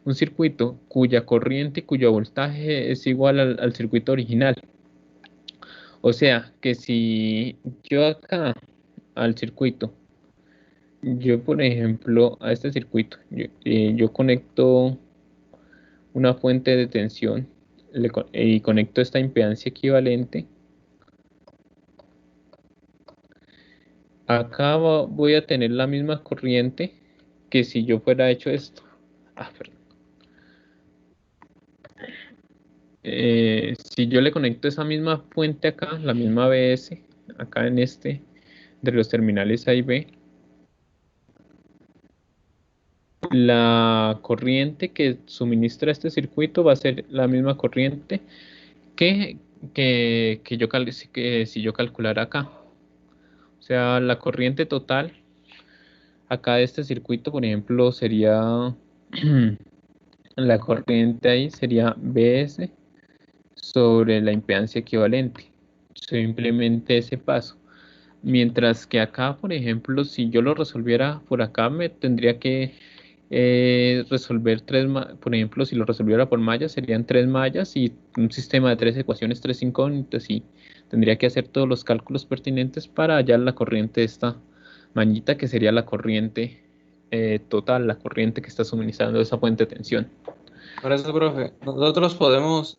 Un circuito cuya corriente y cuyo voltaje es igual al circuito original. O sea, que si yo acá al circuito, yo por ejemplo a este circuito, yo conecto una fuente de tensión y conecto esta impedancia equivalente, acá voy a tener la misma corriente que si yo fuera hecho esto. Perdón. Si yo le conecto esa misma fuente acá, la misma BS, acá en de los terminales A y B, la corriente que suministra este circuito va a ser la misma corriente que, que si yo calculara acá. O sea, la corriente total acá de este circuito, por ejemplo, sería la corriente ahí sería BS sobre la impedancia equivalente. Simplemente ese paso. Mientras que acá, por ejemplo, si yo lo resolviera por acá, me tendría que resolver por ejemplo, si lo resolviera por mallas, serían tres mallas y un sistema de tres ecuaciones, tres incógnitas, y tendría que hacer todos los cálculos pertinentes para hallar la corriente de esta mañita, que sería la corriente total, la corriente que está suministrando esa fuente de tensión. Por eso, profe, nosotros podemos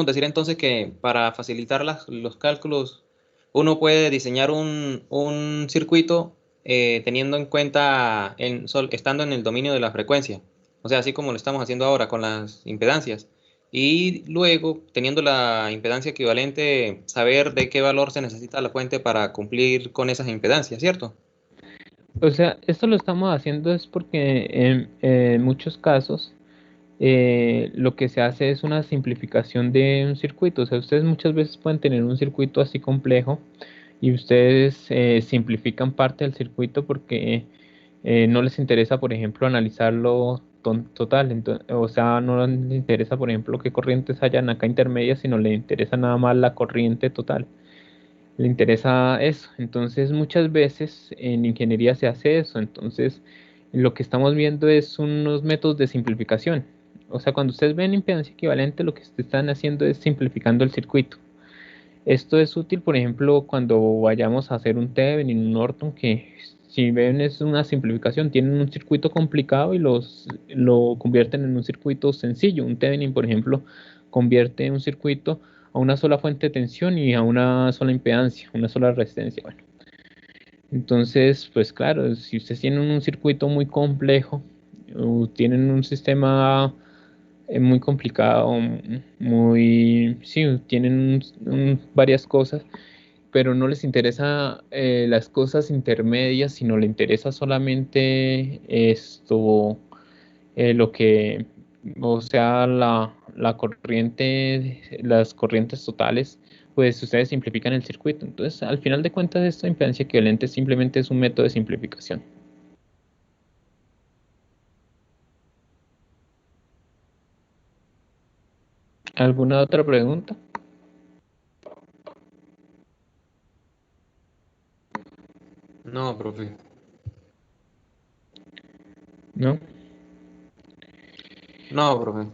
decir entonces que para facilitar los cálculos, uno puede diseñar un circuito teniendo en cuenta, estando en el dominio de la frecuencia. O sea, así como lo estamos haciendo ahora con las impedancias. Y luego, teniendo la impedancia equivalente, saber de qué valor se necesita la fuente para cumplir con esas impedancias, ¿cierto? O sea, esto lo estamos haciendo es porque en muchos casos lo que se hace es una simplificación de un circuito. O sea, ustedes muchas veces pueden tener un circuito así complejo y ustedes simplifican parte del circuito porque no les interesa, por ejemplo, analizarlo total. O sea, no les interesa, por ejemplo, qué corrientes hayan acá intermedias, sino les interesa nada más la corriente total. Le interesa eso. Entonces, muchas veces en ingeniería se hace eso. Entonces, lo que estamos viendo es unos métodos de simplificación. O sea, cuando ustedes ven impedancia equivalente, lo que están haciendo es simplificando el circuito. Esto es útil, por ejemplo, cuando vayamos a hacer un Thevenin, un Norton, que si ven es una simplificación, tienen un circuito complicado y lo convierten en un circuito sencillo. Un Thevenin, por ejemplo, convierte un circuito a una sola fuente de tensión y a una sola impedancia, una sola resistencia. Bueno, entonces, pues claro, si ustedes tienen un circuito muy complejo, o tienen un sistema muy complicado, sí, tienen varias cosas, pero no les interesa las cosas intermedias, sino le interesa solamente lo que, o sea, la corriente, las corrientes totales, pues ustedes simplifican el circuito. Entonces, al final de cuentas, esta impedancia equivalente simplemente es un método de simplificación. ¿Alguna otra pregunta? No, profe. ¿No? No, profe.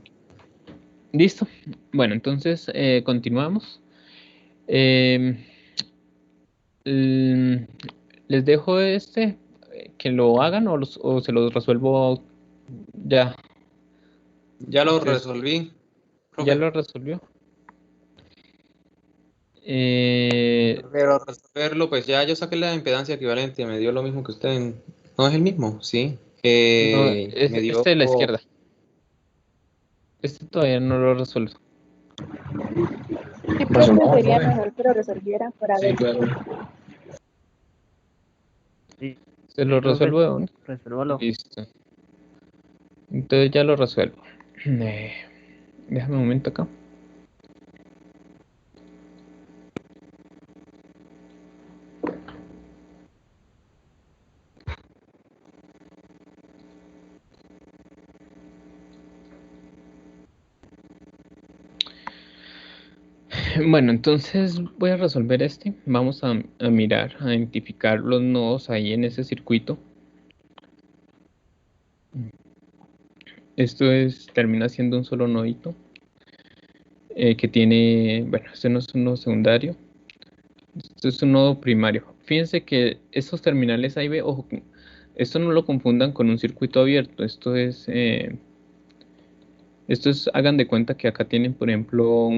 Listo. Bueno, entonces continuamos. Em, l- les dejo que lo hagan o se los resuelvo ya. Ya lo Entonces, resolví, ¿ya profe. lo resolvió? Eh, Pero resolverlo, pues ya yo saqué la impedancia equivalente, me dio lo mismo que usted. No es el mismo, sí. no, Me dio. este de la izquierda. Este todavía no lo resuelvo. Sí, profe, Resolvamos, sería profe. mejor que lo resolviera para Sí, ver. claro. Sí, Se lo profe, resuelvo de una. resuélvalo. Listo. Entonces ya lo resuelvo. Eh, déjame un momento acá. Bueno, entonces voy a resolver este. Vamos a mirar, a identificar los nodos ahí en ese circuito. Esto termina siendo un solo nodito que tiene, bueno, este no es un nodo secundario, esto es un nodo primario. Fíjense que estos terminales A y B, ojo, esto no lo confundan con un circuito abierto. Hagan de cuenta que acá tienen, por ejemplo,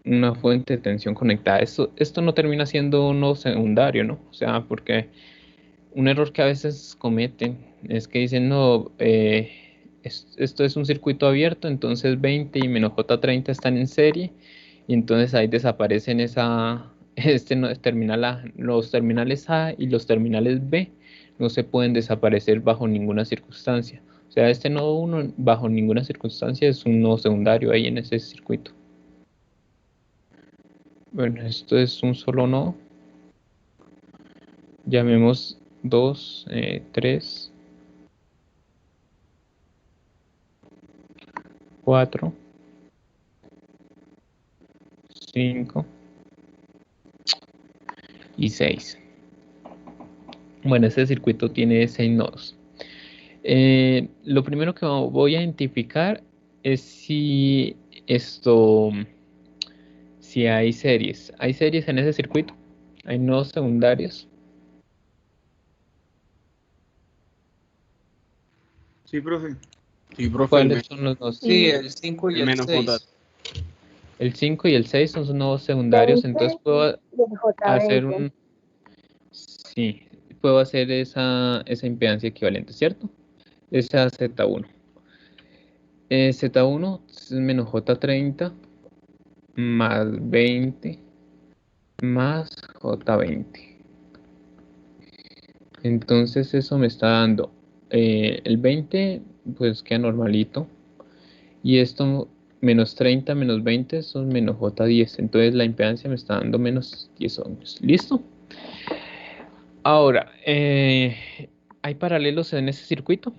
una fuente de tensión conectada. Esto no termina siendo un nodo secundario, ¿no? O sea, porque un error que a veces cometen es que dicen, no, esto es un circuito abierto, entonces 20 y menos J30 están en serie, y entonces ahí desaparecen terminal A, los terminales A y los terminales B no se pueden desaparecer bajo ninguna circunstancia. O sea, este nodo 1 bajo ninguna circunstancia es un nodo secundario ahí en ese circuito. Bueno, esto es un solo nodo. Llamemos 2, 3, 4, 5 y 6. Bueno, este circuito tiene 6 nodos. Lo primero que voy a identificar es si hay series. ¿Hay series en ese circuito? ¿Hay nodos secundarios? Sí, profe. Sí, profe, ¿Cuáles son los nodos? Sí, Sí, el 5 y el el menos J. 6. El 5 y el 6 son nodos secundarios, 20 entonces puedo y el hacer J20. sí, puedo hacer esa impedancia equivalente, ¿cierto? Esa Z1. Z1 es menos J30 más 20 más J20. Entonces eso me está dando el 20, pues queda normalito. Y esto menos 30 menos 20 son menos J10. Entonces la impedancia me está dando menos 10 ohmios. ¿Listo? Ahora, ¿hay paralelos en ese circuito?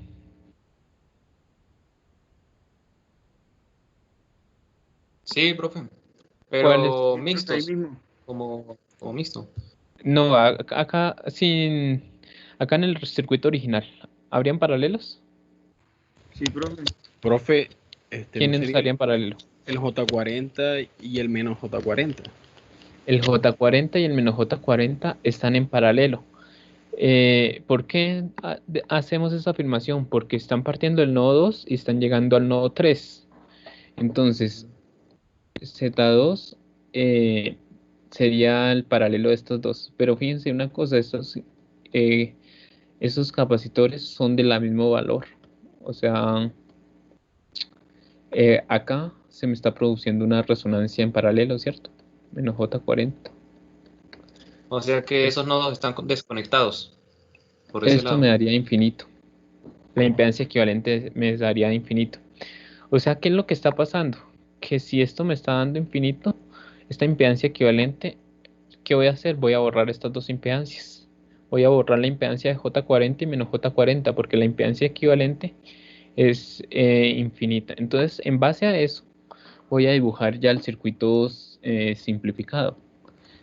Sí, profe. ¿Cuáles? Pero Sí, profe, ahí mixtos, mismo. como mixto. No, acá en el circuito original, ¿habrían paralelos? Sí, profe. Profe, ¿no ¿Quiénes sería estarían paralelo? el J40 y el menos J40? El J40 y el menos J40 están en paralelo. ¿Por qué hacemos esa afirmación? Porque están partiendo del nodo 2 y están llegando al nodo 3. Entonces, Z2 sería el paralelo de estos dos. Pero fíjense una cosa, esos capacitores son del mismo valor. O sea, acá se me está produciendo una resonancia en paralelo, ¿cierto? Menos J40. O sea que Es- esos nodos están desconectados por ese Esto me lado. daría infinito. La impedancia equivalente me daría infinito. O sea, ¿qué es lo que está pasando? Que si esto me está dando infinito, esta impedancia equivalente, ¿qué voy a hacer? Voy a borrar estas dos impedancias. Voy a borrar la impedancia de J40 y menos J40, porque la impedancia equivalente es infinita. Entonces, en base a eso, voy a dibujar ya el circuito simplificado.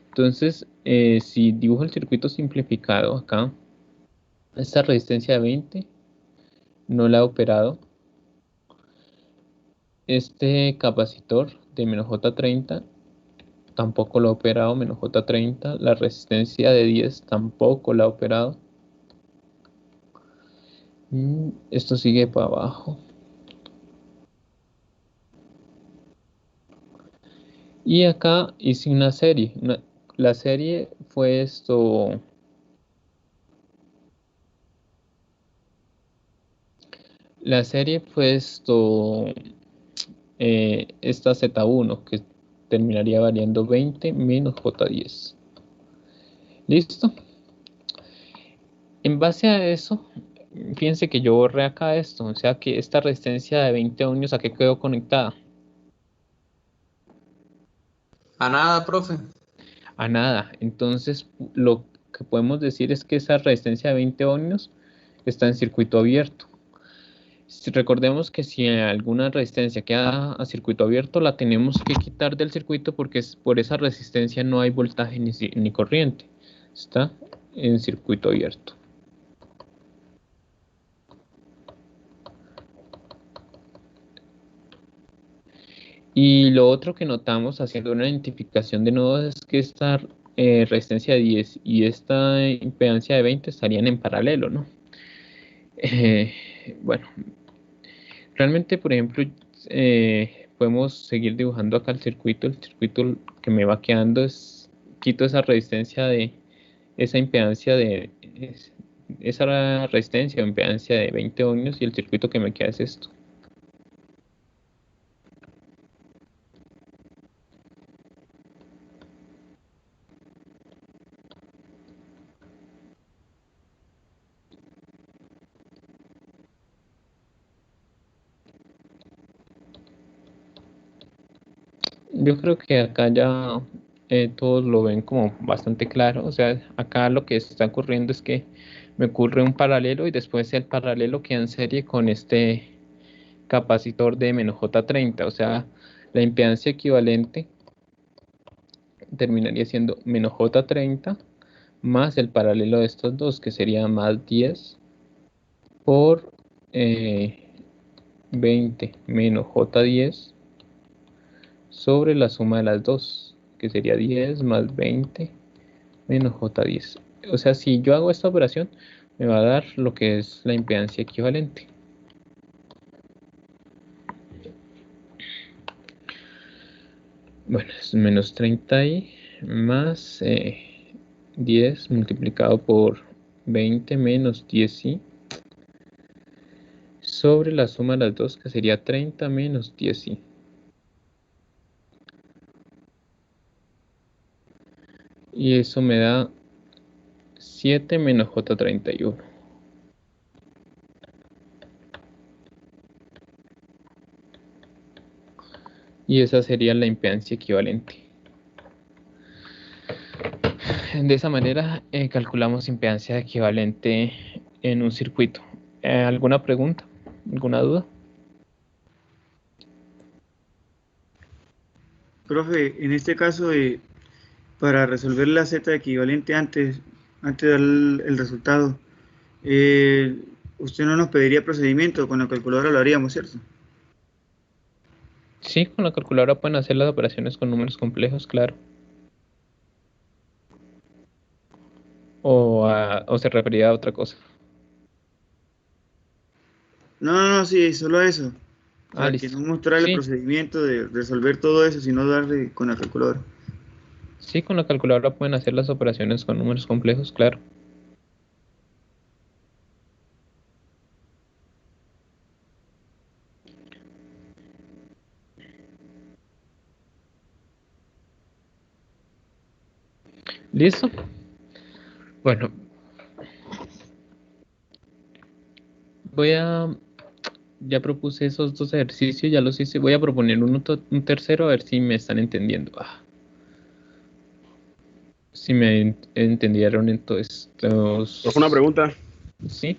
Entonces, si dibujo el circuito simplificado acá, esta resistencia de 20 no la he operado. Este capacitor de menos J30 tampoco lo ha operado, menos J30. La resistencia de 10 tampoco la ha operado. Esto sigue para abajo. Y acá hice una serie. La serie fue esto. La serie fue esto. Esta Z1 que terminaría variando 20 menos J10. ¿Listo? En base a eso, fíjense que yo borré acá esto. O sea que esta resistencia de 20 ohmios, ¿a qué quedó conectada? A nada, profe. A nada. Entonces, lo que podemos decir es que esa resistencia de 20 ohmios está en circuito abierto. Recordemos que si alguna resistencia queda a circuito abierto, la tenemos que quitar del circuito porque por esa resistencia no hay voltaje ni corriente. Está en circuito abierto. Y lo otro que notamos haciendo una identificación de nodos es que esta resistencia de 10 y esta impedancia de 20 estarían en paralelo, ¿no? Bueno, realmente, por ejemplo, podemos seguir dibujando acá el circuito. El circuito que me va quedando es, quito esa resistencia de, esa impedancia de, esa resistencia o impedancia de 20 ohmios y el circuito que me queda es esto. Yo creo que acá ya todos lo ven como bastante claro. O sea, acá lo que está ocurriendo es que me ocurre un paralelo y después el paralelo queda en serie con este capacitor de menos J30. O sea, la impedancia equivalente terminaría siendo menos J30 más el paralelo de estos dos, que sería más 10 por 20 menos J10 sobre la suma de las dos, que sería 10 más 20 menos J10. O sea, si yo hago esta operación, me va a dar lo que es la impedancia equivalente. Bueno, es menos 30 y más 10 multiplicado por 20 menos 10 y sobre la suma de las dos, que sería 30 menos 10 y. Y eso me da 7 menos J31. Y esa sería la impedancia equivalente. De esa manera calculamos impedancia equivalente en un circuito. ¿Alguna pregunta? ¿Alguna duda? Profe, en este caso, para resolver la Z equivalente antes de dar el resultado, usted no nos pediría procedimiento, con la calculadora lo haríamos, ¿cierto? Sí, con la calculadora pueden hacer las operaciones con números complejos, claro. ¿O se refería a otra cosa? No, sí, solo eso. O sea, que Listo. no mostrar el Sí. procedimiento de resolver todo eso, sino darle con la calculadora. Sí, con la calculadora pueden hacer las operaciones con números complejos, claro. ¿Listo? Bueno. Ya propuse esos dos ejercicios, ya los hice. Voy a proponer un tercero a ver si me están entendiendo. Si me entendieron en todos estos... Profe, una pregunta. ¿Sí?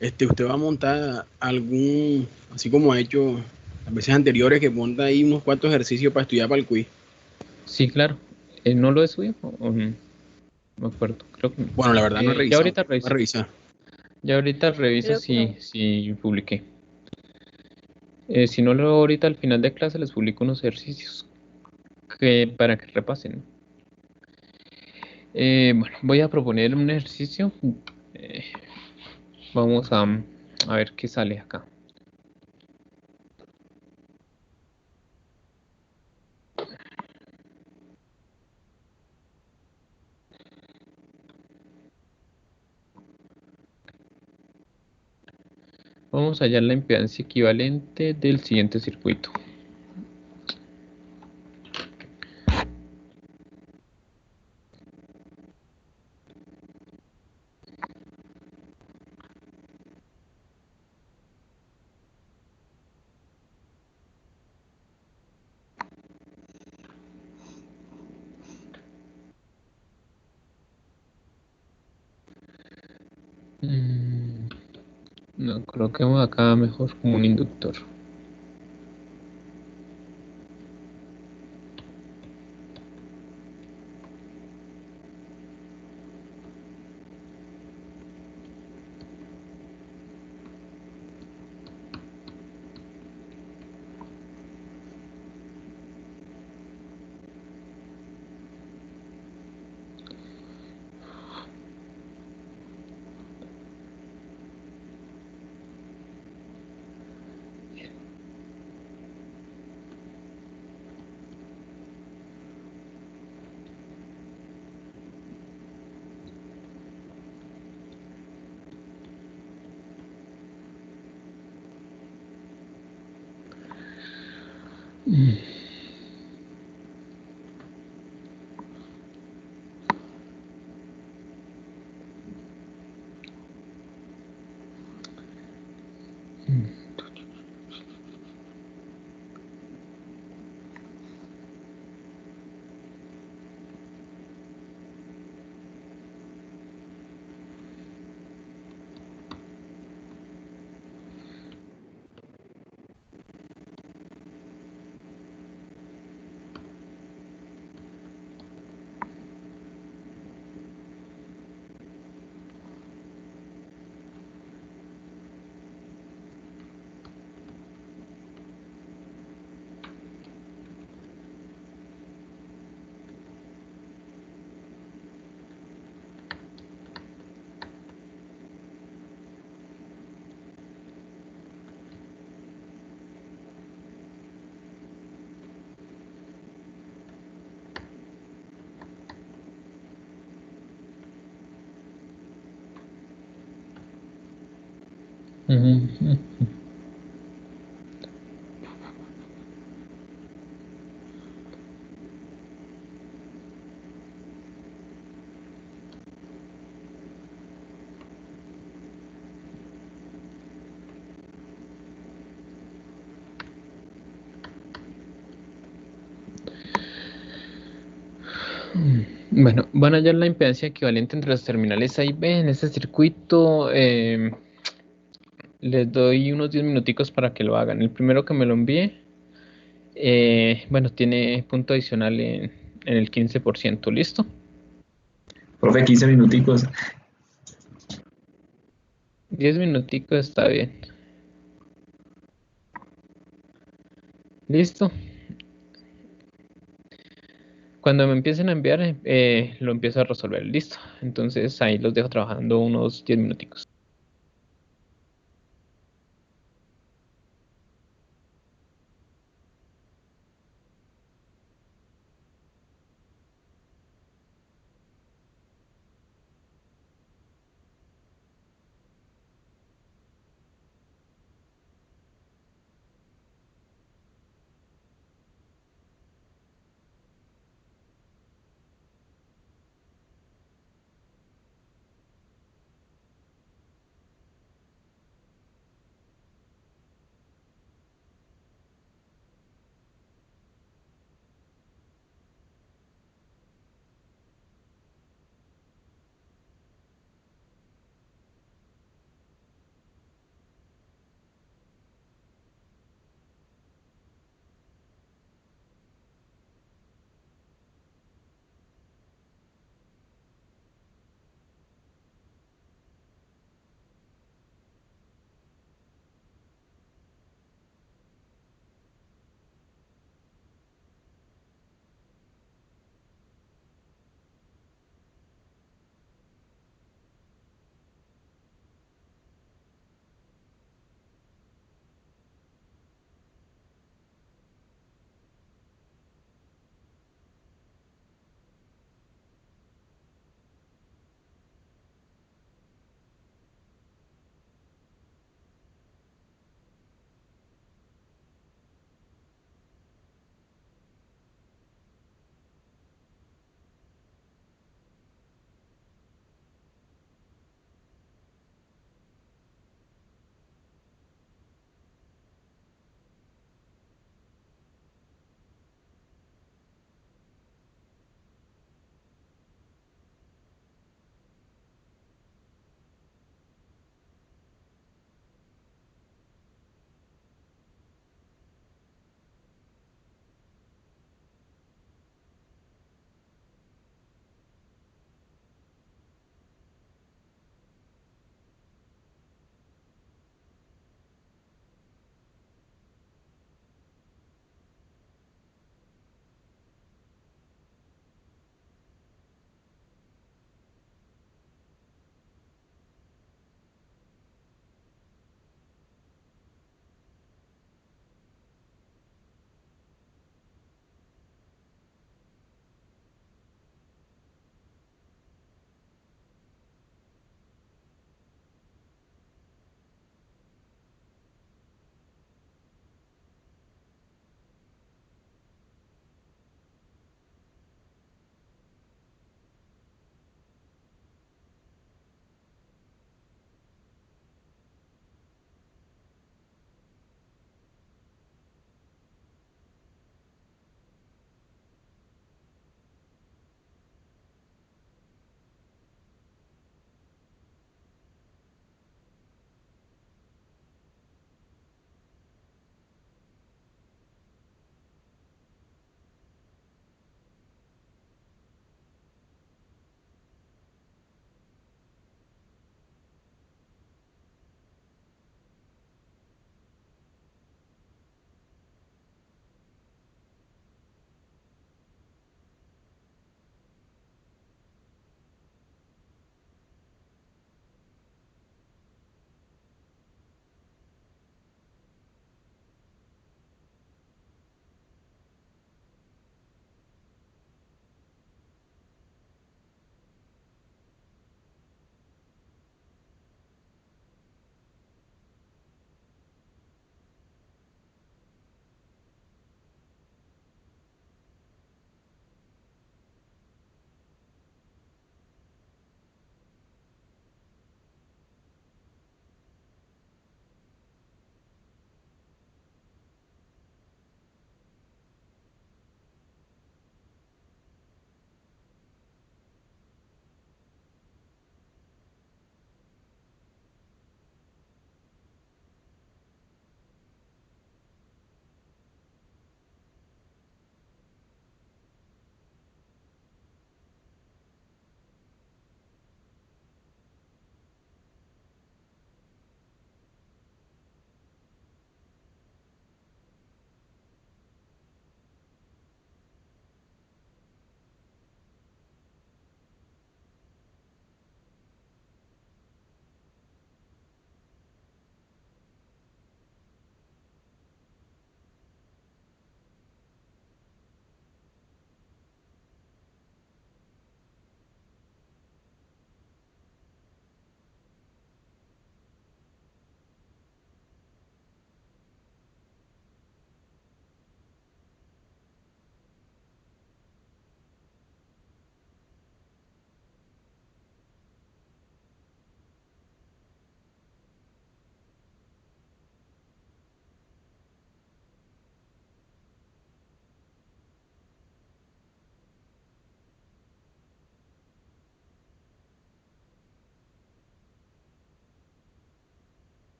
¿Usted va a montar algún, así como ha hecho las veces anteriores, que monta ahí unos cuantos ejercicios para estudiar para el quiz? Sí, claro. ¿No lo he subido? ¿O no? Me acuerdo. Creo que... Bueno, la verdad no he revisado. Ya ahorita Voy a revisar. Ya ahorita reviso Creo que no. si publiqué. Si no, luego ahorita al final de clase les publico unos ejercicios para que repasen. Bueno, voy a proponer un ejercicio. Eh, vamos a ver qué sale acá. Vamos a hallar la impedancia equivalente del siguiente circuito. No, coloquemos acá mejor como un inductor. Bueno, van a hallar la impedancia equivalente entre los terminales A y B en este circuito. Les doy unos 10 minuticos para que lo hagan. El primero que me lo envíe, bueno, tiene punto adicional en el 15%. ¿Listo? Profe, 15 minuticos. 10 minuticos está bien. ¿Listo? Cuando me empiecen a enviar, lo empiezo a resolver. ¿Listo? Entonces ahí los dejo trabajando unos 10 minuticos.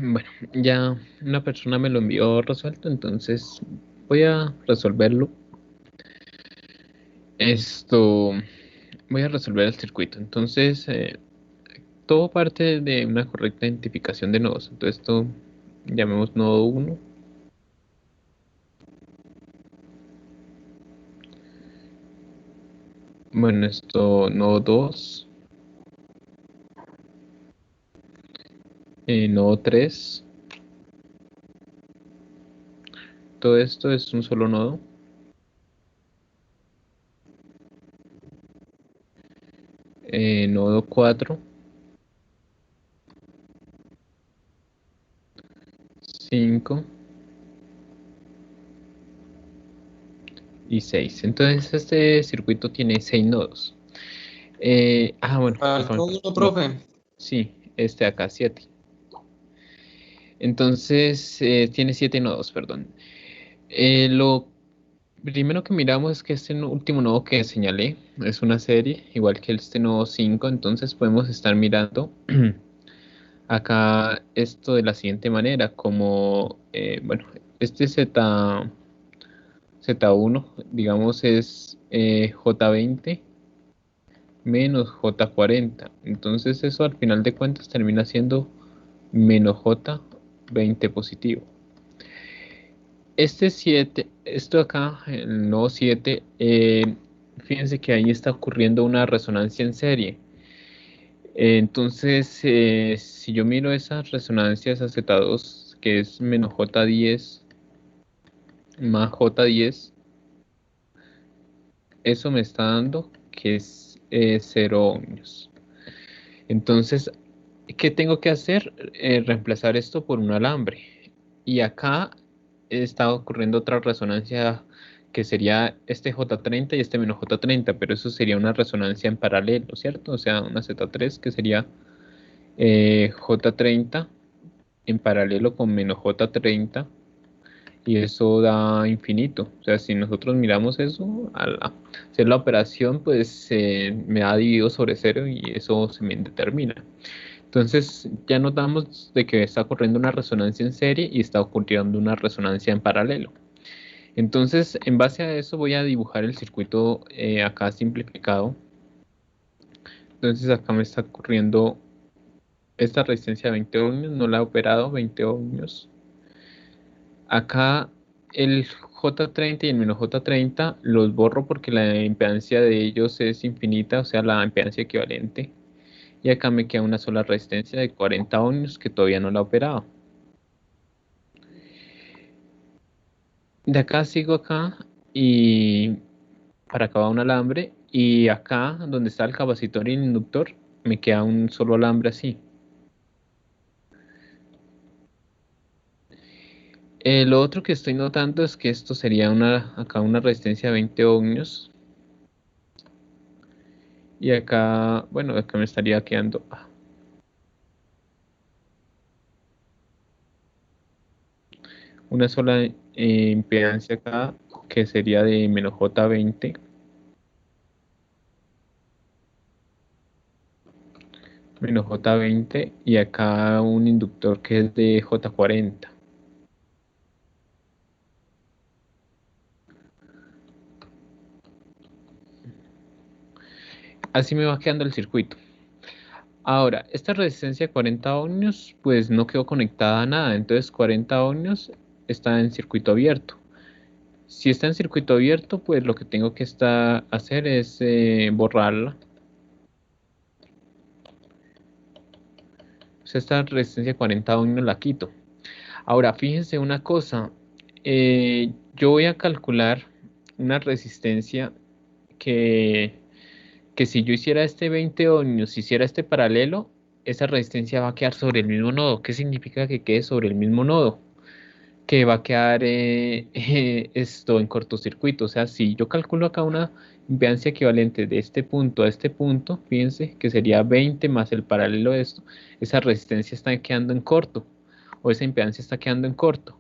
Bueno, ya una persona me lo envió resuelto, entonces voy a resolverlo. Esto, voy a resolver el circuito. Entonces, todo parte de una correcta identificación de nodos. Entonces, esto llamemos nodo 1. Bueno, esto nodo 2. Nodo 3. Todo esto es un solo nodo. Nodo 4. 5 y 6. Entonces este circuito tiene 6 nodos. Bueno, acá me Faltó faltó uno, uno. profe. Sí, este acá 7. Entonces tiene 7 nodos, perdón. Lo primero que miramos es que este último nodo que señalé es una serie, igual que este nodo 5. Entonces podemos estar mirando acá esto de la siguiente manera, como, bueno, este Z1, digamos, es J20 menos J40. Entonces eso al final de cuentas termina siendo menos J20 positivo. Este 7, esto acá, el nodo 7, fíjense que ahí está ocurriendo una resonancia en serie. Entonces, si yo miro esa resonancia, esa Z2, que es menos J10 más J10, eso me está dando que es 0 ohmios. Entonces, ¿qué tengo que hacer? Reemplazar esto por un alambre. Y acá está ocurriendo otra resonancia que sería este J30 y este menos J30, pero eso sería una resonancia en paralelo, ¿cierto? O sea, una Z3 que sería J30 en paralelo con menos J30 y eso da infinito. O sea, si nosotros miramos eso, al hacer la operación, pues me da dividido sobre 0 y eso se me determina. Entonces ya notamos de que está ocurriendo una resonancia en serie y está ocurriendo una resonancia en paralelo. Entonces, en base a eso voy a dibujar el circuito acá simplificado. Entonces acá me está ocurriendo esta resistencia de 20 ohmios, no la he operado, 20 ohmios. Acá el J30 y el menos J30 los borro porque la impedancia de ellos es infinita, o sea, la impedancia equivalente. Y acá me queda una sola resistencia de 40 ohmios que todavía no la he operado. De acá sigo acá y para acá va un alambre y acá donde está el capacitor y el inductor me queda un solo alambre así. Lo otro que estoy notando es que esto sería acá una resistencia de 20 ohmios y acá, bueno, acá me estaría quedando una sola impedancia acá que sería de menos J20 menos J20 y acá un inductor que es de J40. Así me va quedando el circuito. Ahora, esta resistencia de 40 ohmios pues no quedó conectada a nada, entonces 40 ohmios está en circuito abierto. Si está en circuito abierto, pues lo que tengo que hacer es borrarla. O sea, esta resistencia de 40 ohmios la quito. Ahora, fíjense una cosa, yo voy a calcular una resistencia que, que si yo hiciera este 20 ohmios, hiciera este paralelo, esa resistencia va a quedar sobre el mismo nodo. ¿Qué significa que quede sobre el mismo nodo? Que va a quedar esto en cortocircuito. O sea, si yo calculo acá una impedancia equivalente de este punto a este punto, fíjense que sería 20 más el paralelo de esto, esa resistencia está quedando en corto, o esa impedancia está quedando en corto.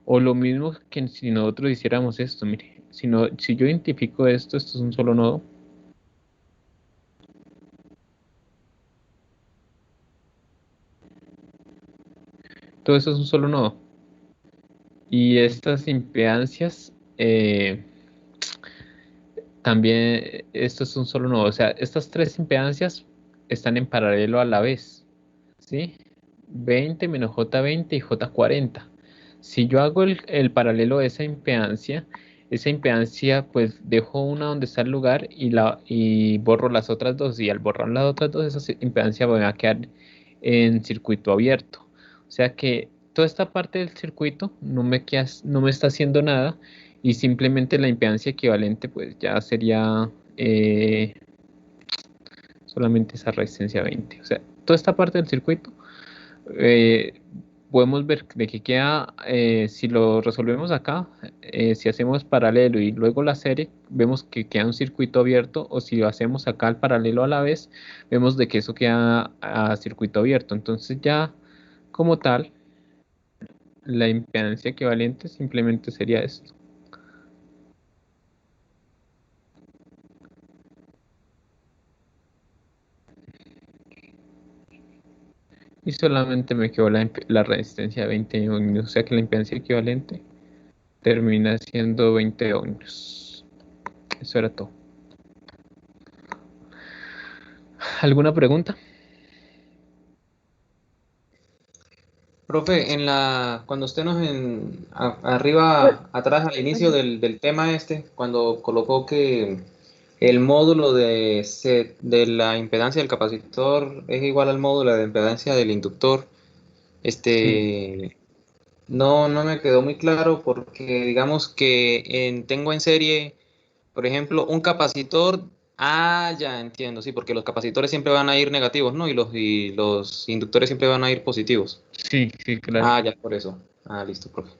O lo mismo que si nosotros hiciéramos esto, mire, si yo identifico esto es un solo nodo. todo eso es un solo nodo. Y estas impedancias, también, esto es un solo nodo. O sea, estas tres impedancias están en paralelo a la vez, ¿sí? 20 menos J20 y J40. Si yo hago el paralelo de esa impedancia pues dejo una donde está el lugar y borro las otras dos. Y al borrar las otras dos, esa impedancia va a quedar en circuito abierto. O sea que toda esta parte del circuito no me está haciendo nada y simplemente la impedancia equivalente pues ya sería solamente esa resistencia 20. O sea, toda esta parte del circuito eh, podemos ver de que queda, si lo resolvemos acá, si hacemos paralelo y luego la serie, vemos que queda un circuito abierto, o si lo hacemos acá al paralelo a la vez, vemos de que eso queda a circuito abierto. Entonces ya como tal, la impedancia equivalente simplemente sería esto. Y solamente me quedó la resistencia de 20 ohmios, o sea que la impedancia equivalente termina siendo 20 ohmios. Eso era todo. ¿Alguna pregunta? Profe, cuando estemos arriba, atrás, al inicio del tema cuando colocó que el módulo de la impedancia del capacitor es igual al módulo de impedancia del inductor, Sí. no me quedó muy claro porque digamos que tengo en serie, por ejemplo, un capacitor. Ah, ya entiendo, sí, porque los capacitores siempre van a ir negativos, ¿no? Y los inductores siempre van a ir positivos. Sí, sí, claro. Ah, ya, por eso. Ah, listo, profe.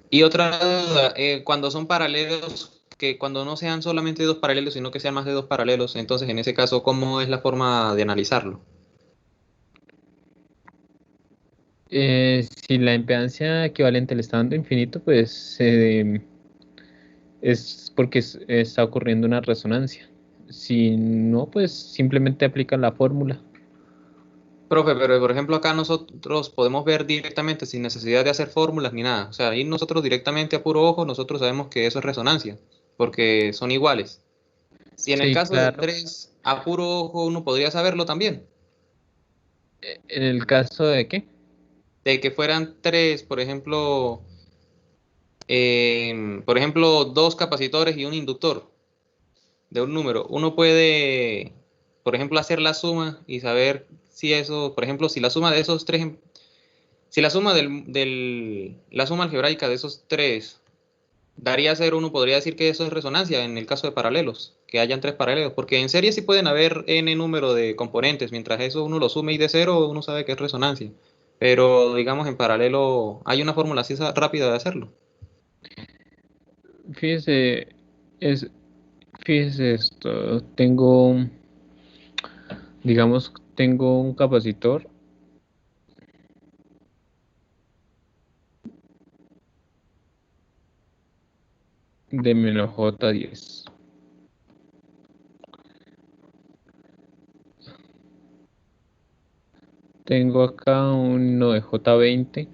Y otra duda, cuando son paralelos, que cuando no sean solamente dos paralelos, sino que sean más de dos paralelos, entonces en ese caso, ¿cómo es la forma de analizarlo? Si la impedancia equivalente le está dando infinito, pues es porque está ocurriendo una resonancia. Si no, pues simplemente aplica la fórmula. Profe, pero por ejemplo acá nosotros podemos ver directamente sin necesidad de hacer fórmulas ni nada. O sea, ahí nosotros directamente a puro ojo, nosotros sabemos que eso es resonancia, porque son iguales. Si en el Sí, caso de claro. tres, a puro ojo uno podría saberlo también. ¿En el caso de qué? De que fueran tres, por ejemplo, dos capacitores y un inductor de un número. Uno puede, por ejemplo, hacer la suma y saber si eso, por ejemplo, si la suma de esos tres, si la suma la suma algebraica de esos tres daría cero, uno podría decir que eso es resonancia en el caso de paralelos, que hayan tres paralelos, porque en serie sí pueden haber n número de componentes, mientras eso uno lo sume y de cero, uno sabe que es resonancia. Pero digamos en paralelo hay una fórmula así rápida de hacerlo. Fíjese, es, fíjese esto. Tengo un capacitor de menos J10. Tengo acá uno de J20.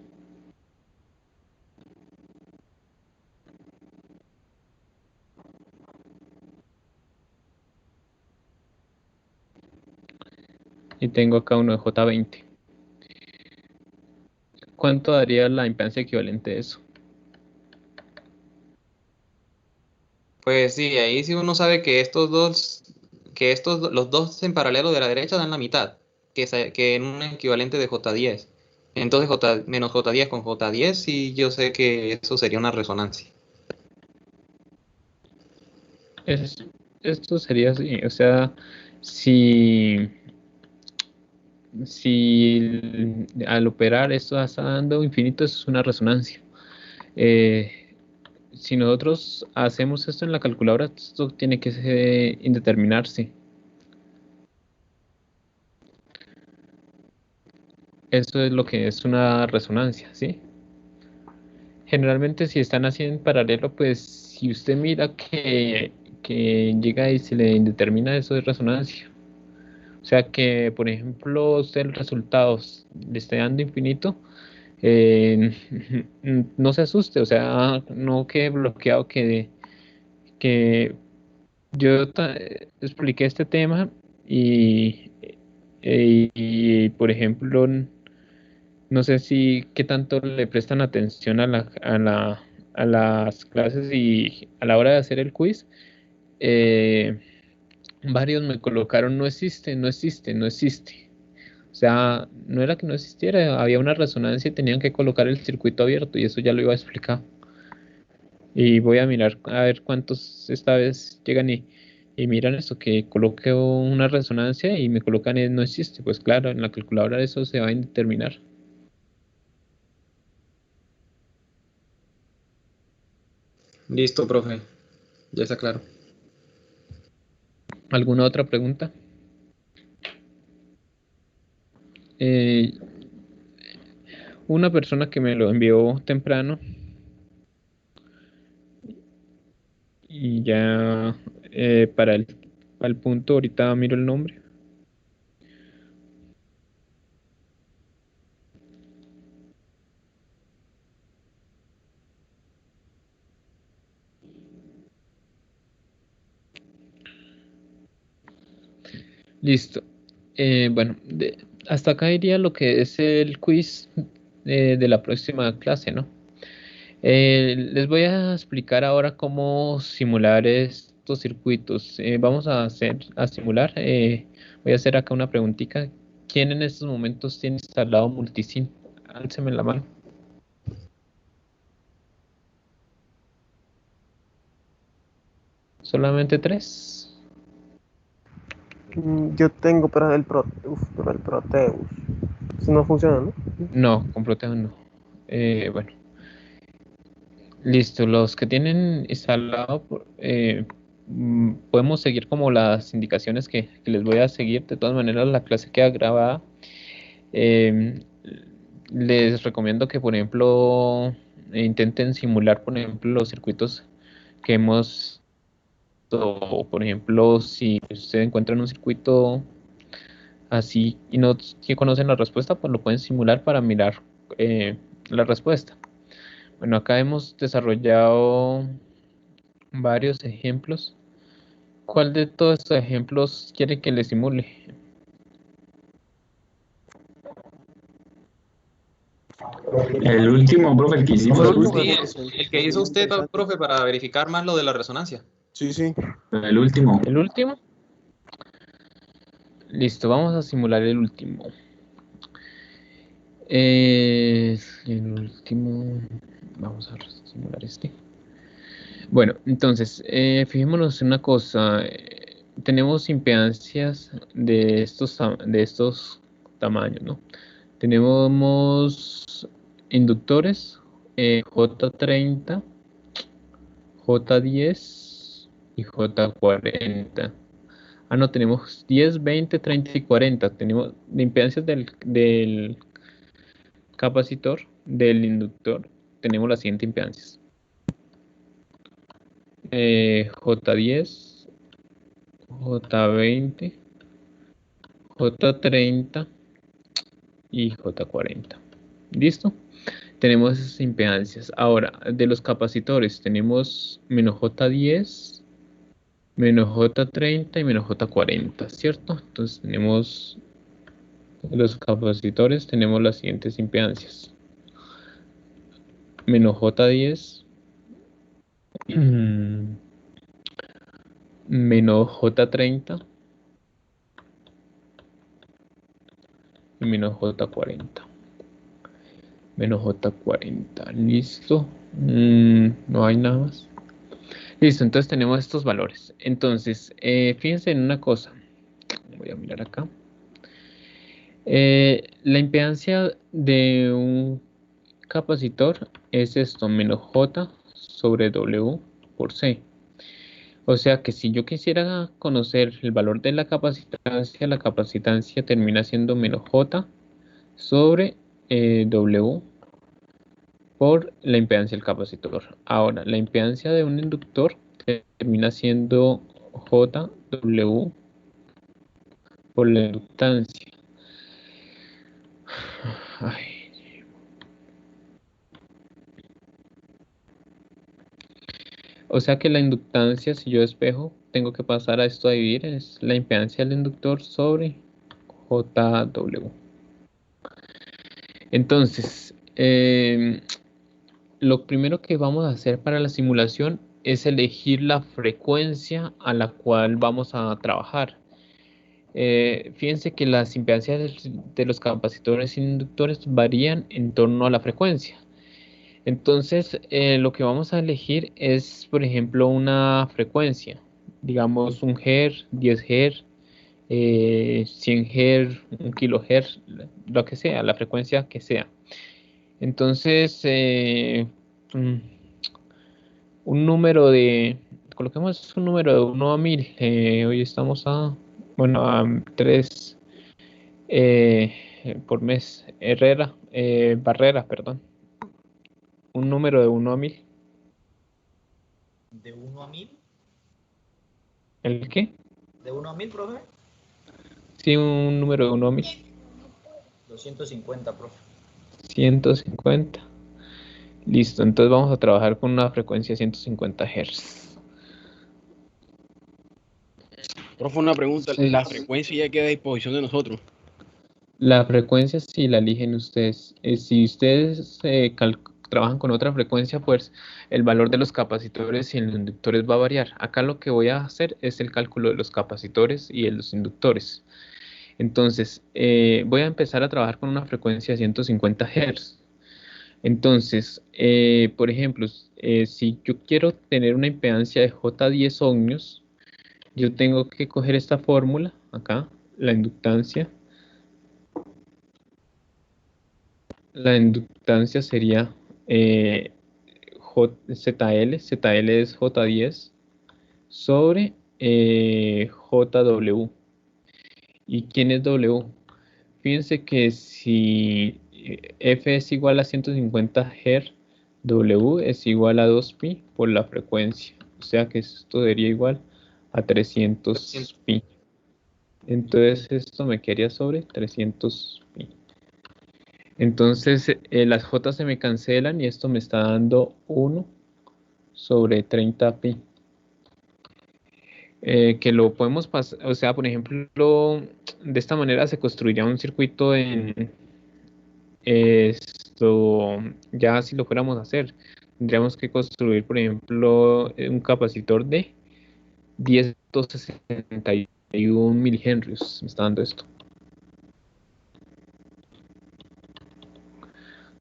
Y tengo acá uno de J20. ¿Cuánto daría la impedancia equivalente de eso? Pues sí, ahí sí uno sabe que los dos en paralelo de la derecha dan la mitad, que en un equivalente de J10. Entonces menos J10 con J10, sí yo sé que eso sería una resonancia. Esto sería así, o sea, si, si al operar esto está dando infinito, eso es una resonancia. Si nosotros hacemos esto en la calculadora, esto tiene que indeterminarse. Eso es lo que es una resonancia, ¿sí? Generalmente si están haciendo en paralelo, pues si usted mira que llega y se le indetermina, eso es resonancia. O sea por ejemplo, usted el resultado le esté dando infinito, no se asuste, o sea, no quede bloqueado que yo expliqué este tema y, por ejemplo, no sé si qué tanto le prestan atención a las clases y a la hora de hacer el quiz. eh, Varios me colocaron no existe, no existe, no existe. O sea, no era que no existiera, había una resonancia y tenían que colocar el circuito abierto y eso ya lo iba a explicar. Y voy a mirar a ver cuántos esta vez llegan y miran esto, que coloque una resonancia y me colocan no existe. Pues claro, en la calculadora eso se va a indeterminar. Listo, profe. Ya está claro. ¿Alguna otra pregunta? Eh, una persona que me lo envió temprano y ya para el punto ahorita miro el nombre. Listo. Bueno, hasta acá iría lo que es el quiz de la próxima clase, ¿no? Les voy a explicar ahora cómo simular estos circuitos. Vamos a simular. Voy a hacer acá una preguntita. ¿Quién en estos momentos tiene instalado Multisim? Álceme la mano. ¿Solamente 3? Yo tengo, pero pero el Proteus. Eso no funciona, ¿no? No, con Proteo no. Bueno, listo. Los que tienen instalado, podemos seguir como las indicaciones que les voy a seguir. De todas maneras, la clase queda grabada. Eh, Les recomiendo que, por ejemplo, intenten simular, por ejemplo, los circuitos que hemos, o por ejemplo, si ustedes encuentran un circuito así y no que conocen la respuesta, pues lo pueden simular para mirar la respuesta. Bueno, acá hemos desarrollado varios ejemplos. ¿Cuál de todos estos ejemplos quiere que le simule? El último, profe, el que hicimos. Sí, el que hizo usted, profe, para verificar más lo de la resonancia. Sí, sí. El último. ¿El último? Listo, vamos a simular el último. El último, vamos a simular este. Bueno, entonces, fijémonos en una cosa. Tenemos impedancias de estos tamaños, ¿no? Tenemos inductores J30, J10 y J40. Ah, no, tenemos 10, 20, 30 y 40. Tenemos de impedancias del capacitor, del inductor. Tenemos las siguientes impedancias. J10, J20, J30 y J40. ¿Listo? Tenemos esas impedancias. Ahora, de los capacitores tenemos menos J10, menos J30 y menos J40, ¿cierto? Entonces tenemos los capacitores, tenemos las siguientes impedancias. Menos J10, menos J30 y menos J40. Menos J40, listo. No hay nada más. Listo, entonces tenemos estos valores. Entonces, fíjense en una cosa. Voy a mirar acá. La impedancia de un capacitor es esto, menos J sobre W por C. O sea que si yo quisiera conocer el valor de la capacitancia termina siendo menos J sobre W por la impedancia del capacitor. Ahora, la impedancia de un inductor termina siendo JW por la inductancia. Ay. O sea que la inductancia, si yo despejo, tengo que pasar a esto a dividir, es la impedancia del inductor sobre JW. Entonces, lo primero que vamos a hacer para la simulación es elegir la frecuencia a la cual vamos a trabajar. Fíjense que las impedancias de los capacitores e inductores varían en torno a la frecuencia. Entonces, lo que vamos a elegir es, por ejemplo, una frecuencia, digamos 1 Hz, 10 Hz, 100 Hz, 1 kHz, lo que sea, la frecuencia que sea. Entonces, un número de, coloquemos un número de 1 a 1000. Hoy estamos a 3 por mes. Barrera, perdón. Un número de 1 a 1000. ¿De 1 a 1000? ¿El qué? ¿De 1 a 1000, profe? Sí, un número de 1 a 1000. 250, profe. 150. Listo, entonces vamos a trabajar con una frecuencia de 150 Hz. Profe, una pregunta. Sí. ¿La frecuencia ya queda a disposición de nosotros? La frecuencia sí la eligen ustedes. Si ustedes trabajan con otra frecuencia, pues el valor de los capacitores y los inductores va a variar. Acá lo que voy a hacer es el cálculo de los capacitores y de los inductores. Entonces, voy a empezar a trabajar con una frecuencia de 150 Hz. Entonces, por ejemplo, si yo quiero tener una impedancia de J10 ohmios, yo tengo que coger esta fórmula, acá, la inductancia. La inductancia sería ZL, ZL es J10 sobre JW. ¿Y quién es W? Fíjense que si F es igual a 150 Hz, W es igual a 2pi por la frecuencia. O sea que esto sería igual a 300 pi. Entonces esto me quedaría sobre 300 pi. Entonces las J se me cancelan y esto me está dando 1 sobre 30 pi. Que lo podemos pasar, o sea, por ejemplo, de esta manera se construiría un circuito en esto, ya si lo fuéramos a hacer, tendríamos que construir, por ejemplo, un capacitor de 10.61 milihenrios, me está dando esto.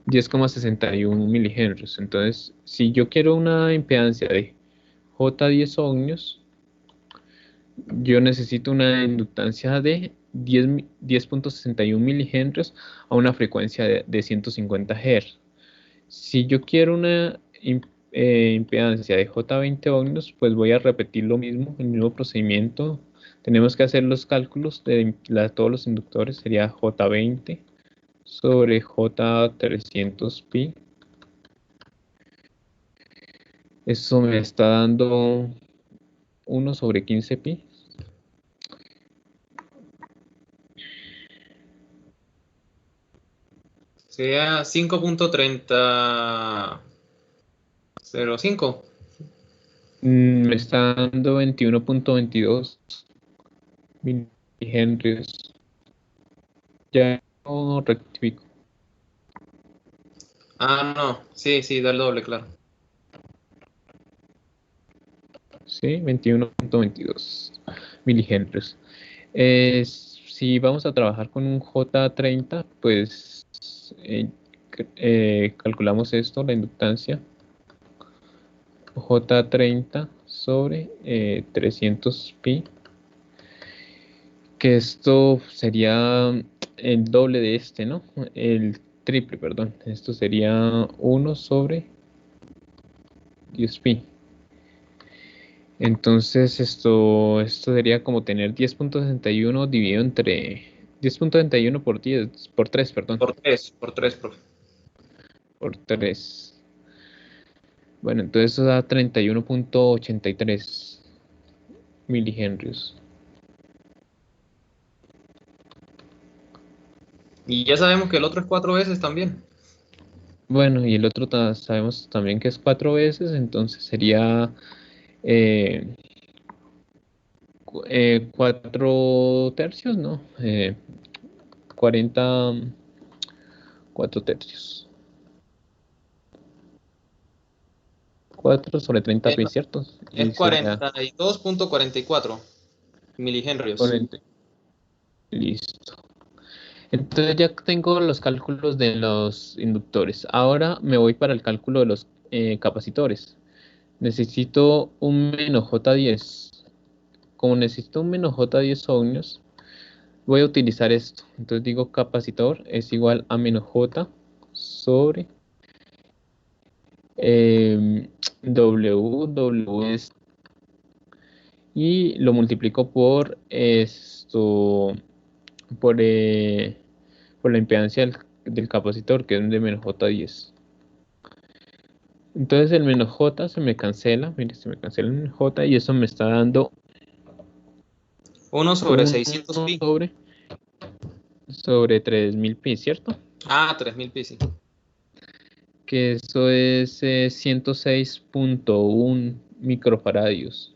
10,61 milihenrios. Entonces, si yo quiero una impedancia de J10 ohmios, yo necesito una inductancia de 10.61 milihenrios a una frecuencia de 150 Hz. Si yo quiero una impedancia de J20 ohmios, pues voy a repetir lo mismo, el mismo procedimiento. Tenemos que hacer los cálculos de todos los inductores, sería J20 sobre J300 pi. Eso me está dando 1 sobre 15 pi. Sería 5.3005. Me está dando 21.22 milihenrios. Ya no rectifico. Ah, no. Sí, da el doble, claro. Sí, 21.22 milihenrios. Si vamos a trabajar con un J30, pues calculamos esto, la inductancia. J30 sobre 300 pi. Que esto sería el doble de este, ¿no? El triple, perdón. Esto sería 1 sobre 10 pi. Entonces esto sería como tener 10.61 dividido entre 10.61 por 10, por 3, perdón. Por 3, profe. Por 3. Bueno, entonces eso da 31.83 milihenrios. Y ya sabemos que el otro es 4 veces también. Bueno, y el otro sabemos también que es 4 veces, entonces sería 4 tercios, ¿no? 40, 4 tercios. 4 sobre 30 Es, pi, ¿cierto? es Y sería 42.44 milihenrios. 40. Listo. Entonces ya tengo los cálculos de los inductores. Ahora me voy para el cálculo de los capacitores. Necesito un menos J10. Como necesito un menos J10 ohmios, voy a utilizar esto. Entonces digo capacitor es igual a menos J sobre W es, y lo multiplico por esto, por, eh, por la impedancia del capacitor, que es de menos J10. Entonces el menos J se me cancela, mire, se me cancela el J y eso me está dando 1 sobre 1 600 pi. sobre 3000 pi, ¿cierto? Ah, 3000 pi, sí. Que eso es 106.1 microfaradios.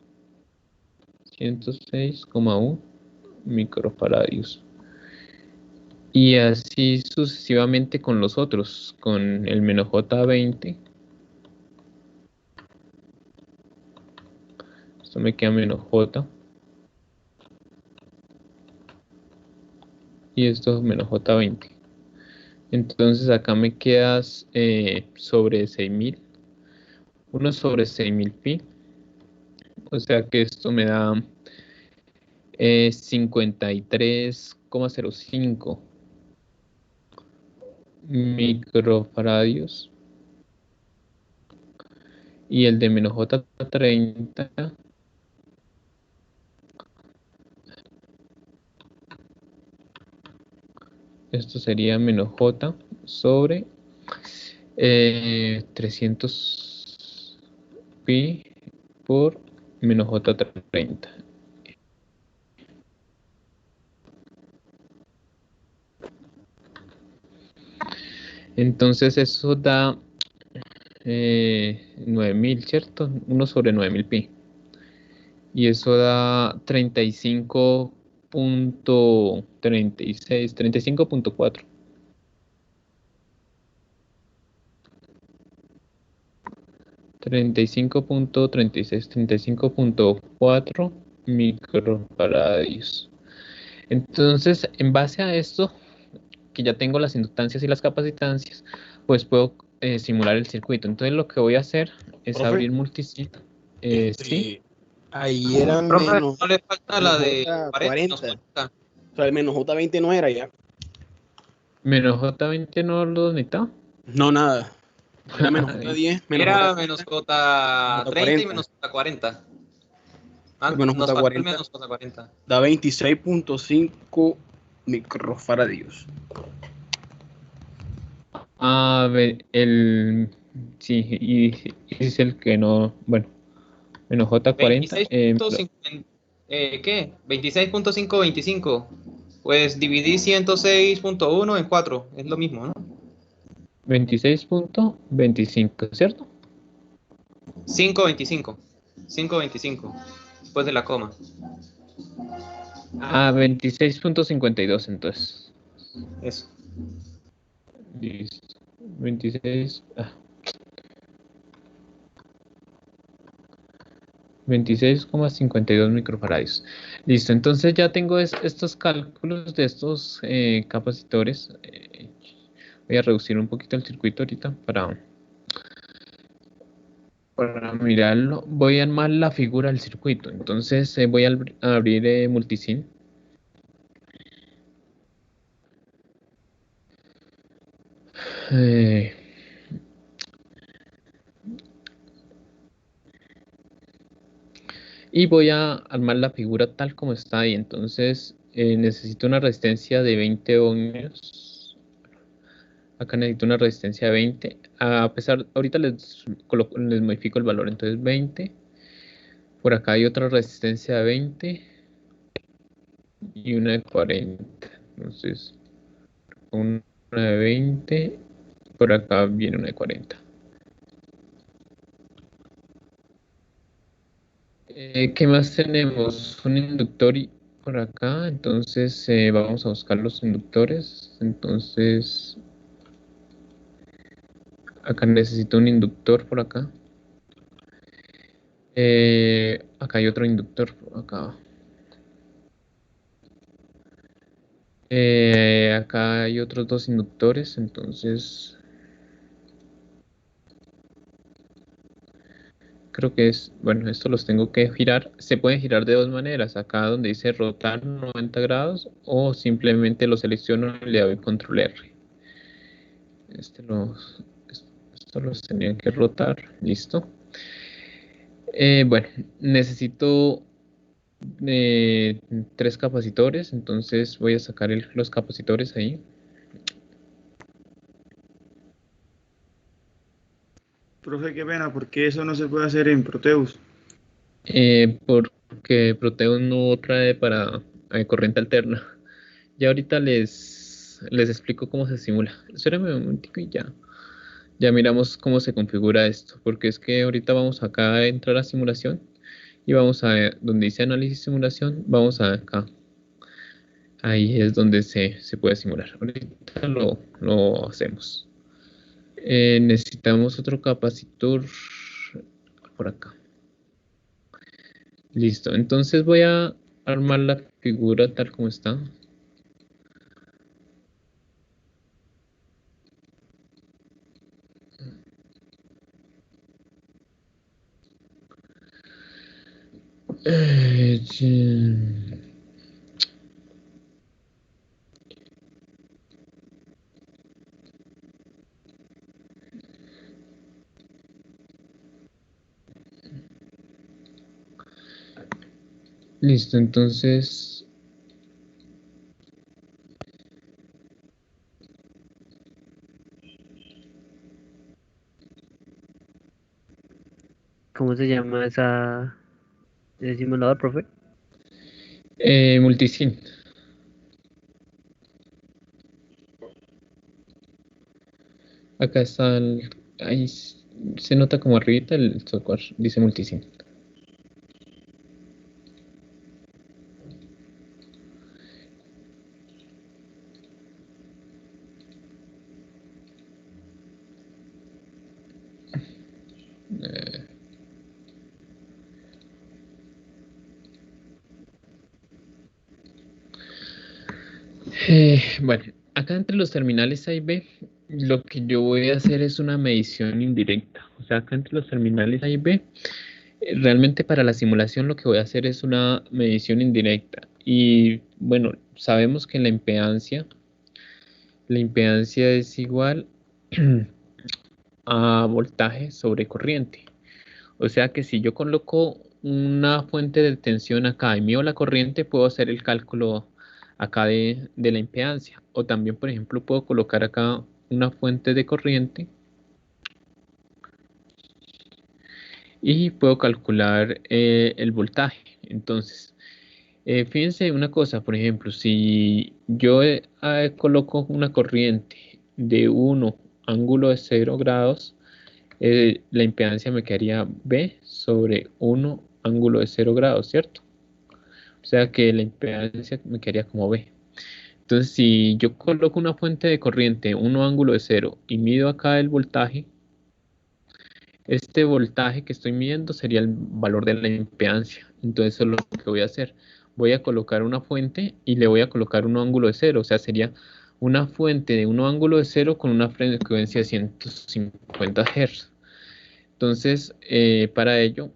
106,1 microfaradios. Y así sucesivamente con los otros, con el menos J20. Esto me queda menos J. Y esto es menos J20. Entonces acá me quedas sobre 6000. 1 sobre 6000 pi. O sea que esto me da 53,05 microfaradios. Y el de menos J30, esto sería menos J sobre 300 pi por menos J30. Entonces eso da 9000, ¿cierto? 1 sobre 9000 pi. Y eso da 35.36, 35.4. 35.36, 35.4 microfaradios. Entonces, en base a esto, que ya tengo las inductancias y las capacitancias, pues puedo simular el circuito. Entonces, lo que voy a hacer es Profe, abrir multisim. Sí, ahí eran Profe, menos, no le falta la de 40, J40. O sea, el menos J20 no era ya. menos J20 no lo necesitaba. No, nada. Era menos J10, menos Era J30, menos J30 y menos J40. Ah, menos nos faltó el J40 menos J40. da 26.5 microfaradios. A ver, sí, y es el que no, bueno, menos J40. 26.5, ¿qué? 26.525. Pues dividí 106.1 en 4. Es lo mismo, ¿no? 26.25, ¿cierto? 5.25. 5.25. Después de la coma. 26.52 entonces. Eso. Listo. 26. 26,52 microfaradios. Listo, entonces ya tengo estos cálculos de estos capacitores. Voy a reducir un poquito el circuito ahorita para mirarlo. Voy a armar la figura del circuito. Entonces voy a abrir multisim. Eh, y voy a armar la figura tal como está ahí. Entonces necesito una resistencia de 20 ohmios. Acá necesito una resistencia de 20. A pesar, ahorita les modifico el valor. Entonces 20. Por acá hay otra resistencia de 20 y una de 40. Entonces una de 20, por acá viene una de 40. ¿Qué más tenemos? Un inductor por acá, entonces vamos a buscar los inductores. Entonces, acá necesito un inductor por acá. Acá hay otro inductor por acá. Acá hay otros dos inductores, entonces creo que es, bueno, esto los tengo que girar. Se pueden girar de dos maneras, acá donde dice rotar 90 grados o simplemente lo selecciono y le doy control R. Esto los tenía que rotar, listo. Bueno, necesito 3 capacitores, entonces voy a sacar los capacitores ahí. Profe, qué pena, porque eso no se puede hacer en Proteus. Porque Proteus no trae para corriente alterna. Ya ahorita les explico cómo se simula. Espérame un momentico y ya miramos cómo se configura esto, porque es que ahorita vamos acá a entrar a simulación y vamos a donde dice análisis simulación, vamos a acá. Ahí es donde se puede simular. Ahorita lo hacemos. Necesitamos otro capacitor por acá. Listo, entonces voy a armar la figura tal como está. Listo, entonces ¿Cómo se llama ese simulador, profe? Multisim. Acá está ahí se nota como arribita el software, dice Multisim. Bueno, acá entre los terminales A y B, lo que yo voy a hacer es una medición indirecta. O sea, acá entre los terminales A y B, realmente para la simulación lo que voy a hacer es una medición indirecta. Y bueno, sabemos que la impedancia es igual a voltaje sobre corriente. O sea que si yo coloco una fuente de tensión acá y mido la corriente, puedo hacer el cálculo acá de la impedancia. O también, por ejemplo, puedo colocar acá una fuente de corriente y puedo calcular el voltaje. Entonces, fíjense una cosa, por ejemplo, si yo coloco una corriente de 1 ángulo de 0 grados, la impedancia me quedaría B sobre 1 ángulo de 0 grados, ¿cierto? O sea que la impedancia me quedaría como B. Entonces, si yo coloco una fuente de corriente 1 ángulo de 0 y mido acá el voltaje, este voltaje que estoy midiendo sería el valor de la impedancia. Entonces, eso es lo que voy a hacer. Voy a colocar una fuente y le voy a colocar un ángulo de 0. O sea, sería una fuente de 1 ángulo de 0 con una frecuencia de 150 Hz. Entonces, para ello,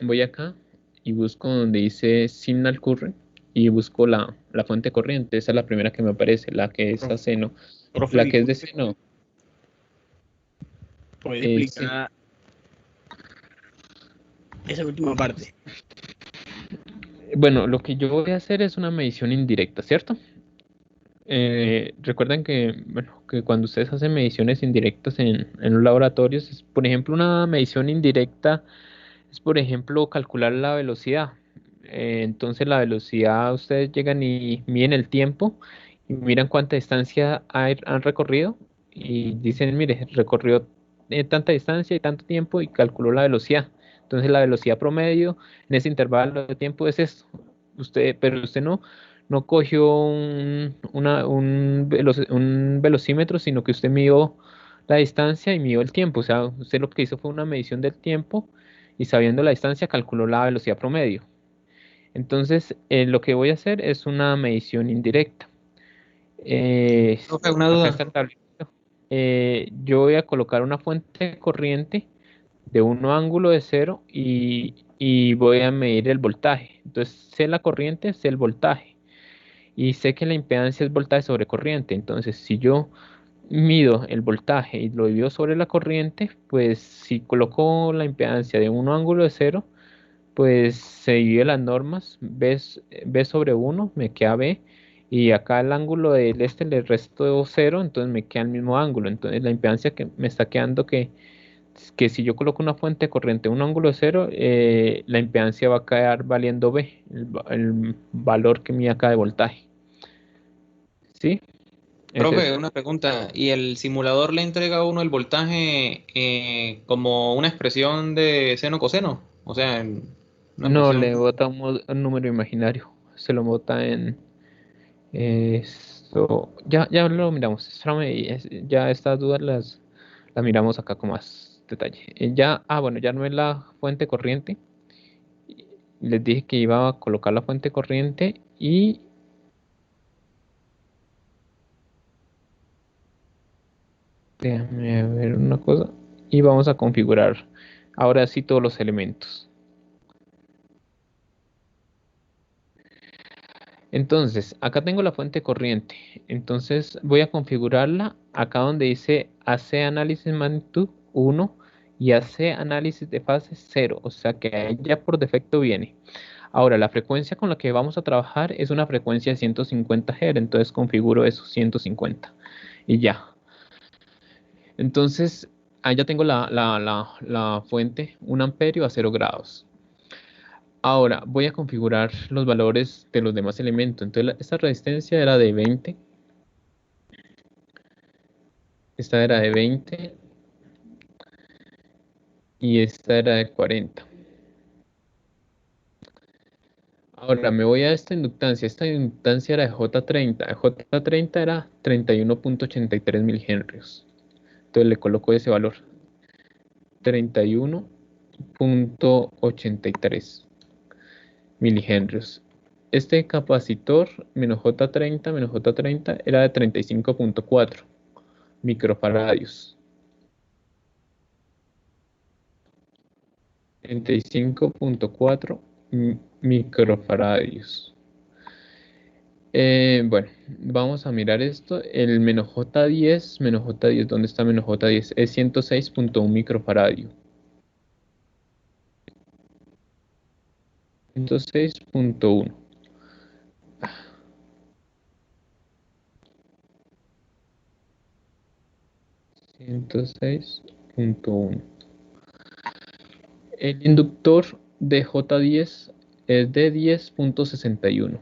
voy acá y busco donde dice Signal Current y busco la fuente corriente. Esa es la primera que me aparece, la que es a seno. Profe, La que es de seno. ¿puede explicar esa última parte? Bueno, lo que yo voy a hacer es una medición indirecta, ¿cierto? Recuerden que, bueno, que cuando ustedes hacen mediciones indirectas en los laboratorios, por ejemplo, una medición indirecta es, por ejemplo, calcular la velocidad. Entonces, la velocidad, ustedes llegan y miden el tiempo y miran cuánta distancia han recorrido y dicen, mire, recorrió tanta distancia y tanto tiempo y calculó la velocidad. Entonces la velocidad promedio en ese intervalo de tiempo es esto. Pero usted no cogió un velocímetro, sino que usted midió la distancia y midió el tiempo. O sea, usted lo que hizo fue una medición del tiempo y sabiendo la distancia calculó la velocidad promedio. Entonces, lo que voy a hacer es una medición indirecta. Profe, una Acá duda. está el tablero. Yo voy a colocar una fuente de corriente de un ángulo de 0 y voy a medir el voltaje. Entonces, sé la corriente, sé el voltaje. Y sé que la impedancia es voltaje sobre corriente. Entonces, si yo mido el voltaje y lo divido sobre la corriente, pues si coloco la impedancia de un ángulo de 0, pues se divide las normas, B sobre 1, me queda B, y acá el ángulo del le resto 0, entonces me queda el mismo ángulo. Entonces la impedancia que me está quedando que si yo coloco una fuente de corriente a un ángulo de 0, la impedancia va a quedar valiendo B, el valor que mide acá de voltaje. ¿Sí? Profe, una pregunta. ¿Y el simulador le entrega a uno el voltaje como una expresión de seno coseno? O sea, una No, función. le bota un número imaginario, se lo bota en esto. Ya lo miramos, espérame, ya estas dudas las miramos acá con más detalle. Bueno, ya no es la fuente corriente. Les dije que iba a colocar la fuente corriente y déjame ver una cosa. Y vamos a configurar ahora sí todos los elementos. Entonces, acá tengo la fuente corriente. Entonces voy a configurarla acá donde dice AC análisis magnitud 1 y AC análisis de fase 0. O sea que ahí ya por defecto viene. Ahora, la frecuencia con la que vamos a trabajar es una frecuencia de 150 Hz. Entonces configuro eso, 150. Y ya. Entonces, ahí ya tengo la fuente, 1 amperio a 0 grados. Ahora voy a configurar los valores de los demás elementos. Entonces esta resistencia era de 20. Esta era de 20. Y esta era de 40. Ahora me voy a esta inductancia. Esta inductancia era de J30. J30 era 31.83 milihenrios. Entonces le coloco ese valor. 31.83 milihenrios. Este capacitor menos J30 era de 35.4 microfaradios. 35.4 microfaradios. Bueno, vamos a mirar esto. El menos J10, ¿dónde está menos J10? Es 106.1 microfaradio. 106.1. 106.1. El inductor de J10 es de 10.61.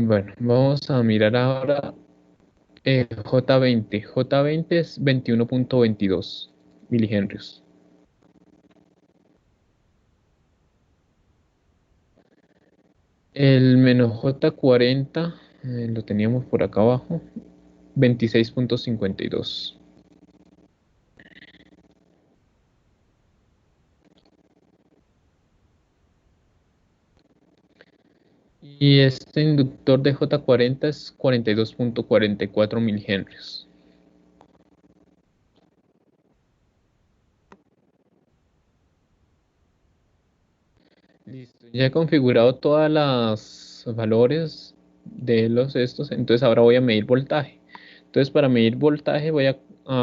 Bueno, vamos a mirar ahora J20. J20 es 21.22 milihenrios. El menos J40 lo teníamos por acá abajo, 26.52. Y este inductor de J40 es 42.44 milihenrios. Listo, ya he configurado todas las valores de estos, entonces ahora voy a medir voltaje. Entonces para medir voltaje voy a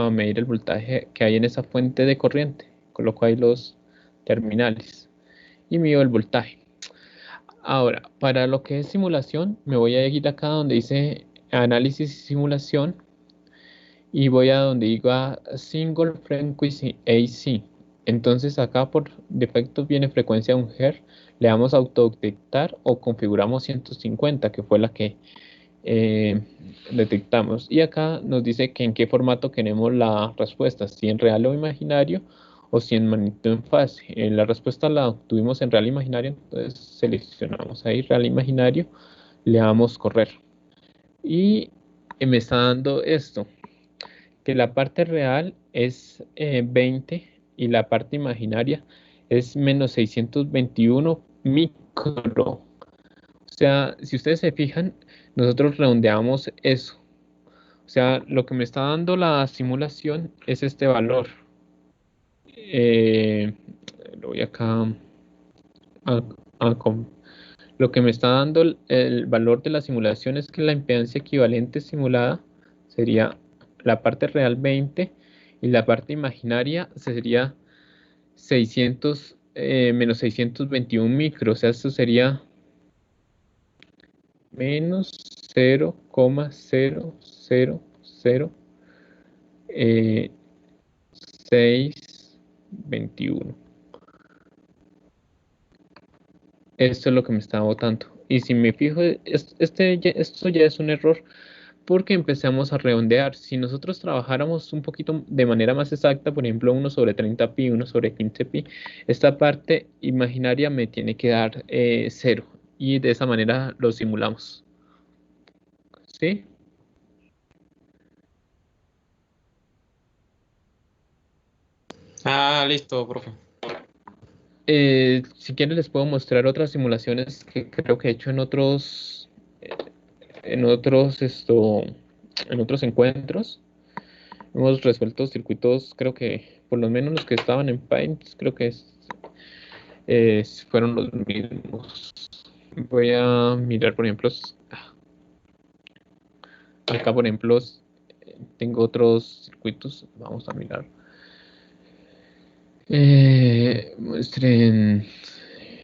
medir el voltaje que hay en esa fuente de corriente. Coloco ahí los terminales y mido el voltaje. Ahora, para lo que es simulación, me voy a ir acá donde dice análisis y simulación y voy a donde diga Single Frequency AC. Entonces acá por defecto viene frecuencia 1 Hz, le damos autodetectar o configuramos 150, que fue la que detectamos. Y acá nos dice que en qué formato queremos la respuesta, si en real o imaginario o si en magnitud en fase. La respuesta la obtuvimos en real imaginario, entonces seleccionamos ahí real imaginario, le damos correr. Y me está dando esto, que la parte real es 20 y la parte imaginaria es menos 621 micro. O sea, si ustedes se fijan, nosotros redondeamos eso. O sea, lo que me está dando la simulación es este valor. Lo voy acá lo que me está dando el valor de la simulación es que la impedancia equivalente simulada sería la parte real 20 y la parte imaginaria sería 600 menos 621 micro. O sea, esto sería menos 0,0000621. Esto es lo que me está botando. Y si me fijo, esto ya es un error porque empezamos a redondear. Si nosotros trabajáramos un poquito de manera más exacta, por ejemplo, 1 sobre 30pi, 1 sobre 15pi, esta parte imaginaria me tiene que dar 0. Y de esa manera lo simulamos. ¿Sí? Listo, profe. Si quieren les puedo mostrar otras simulaciones que creo que he hecho en otros encuentros. Hemos resuelto circuitos, creo que por lo menos los que estaban en Paint, creo que fueron los mismos. Voy a mirar, por ejemplo, acá, por ejemplo, tengo otros circuitos. Vamos a mirar. Muestren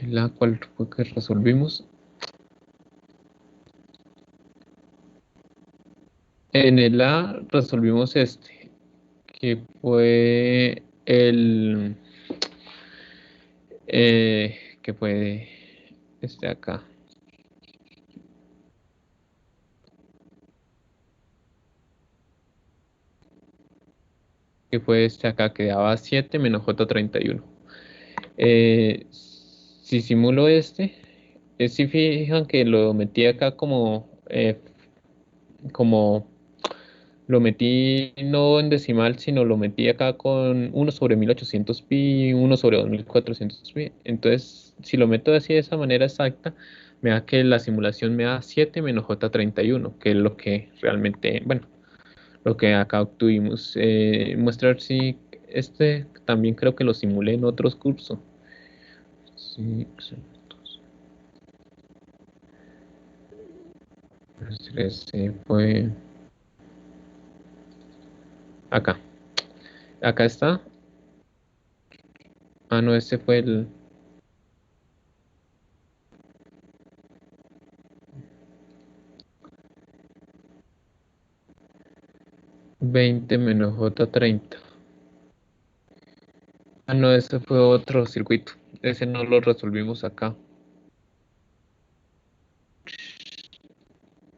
la cual fue que resolvimos. En el A resolvimos este, que fue que fue este acá. Que fue este acá, que daba 7 menos J31. Si simulo si fijan que lo metí acá como lo metí no en decimal, sino lo metí acá con 1 sobre 1800 pi, 1 sobre 2400 pi. Entonces, si lo meto así de esa manera exacta, me da que la simulación me da 7 menos J31, que es lo que realmente, bueno, lo que acá obtuvimos. Mostrar si también creo que lo simulé en otros cursos. Sí, ese fue acá. Acá está. No, ese fue el 20 menos J30. No, ese fue otro circuito. Ese no lo resolvimos acá.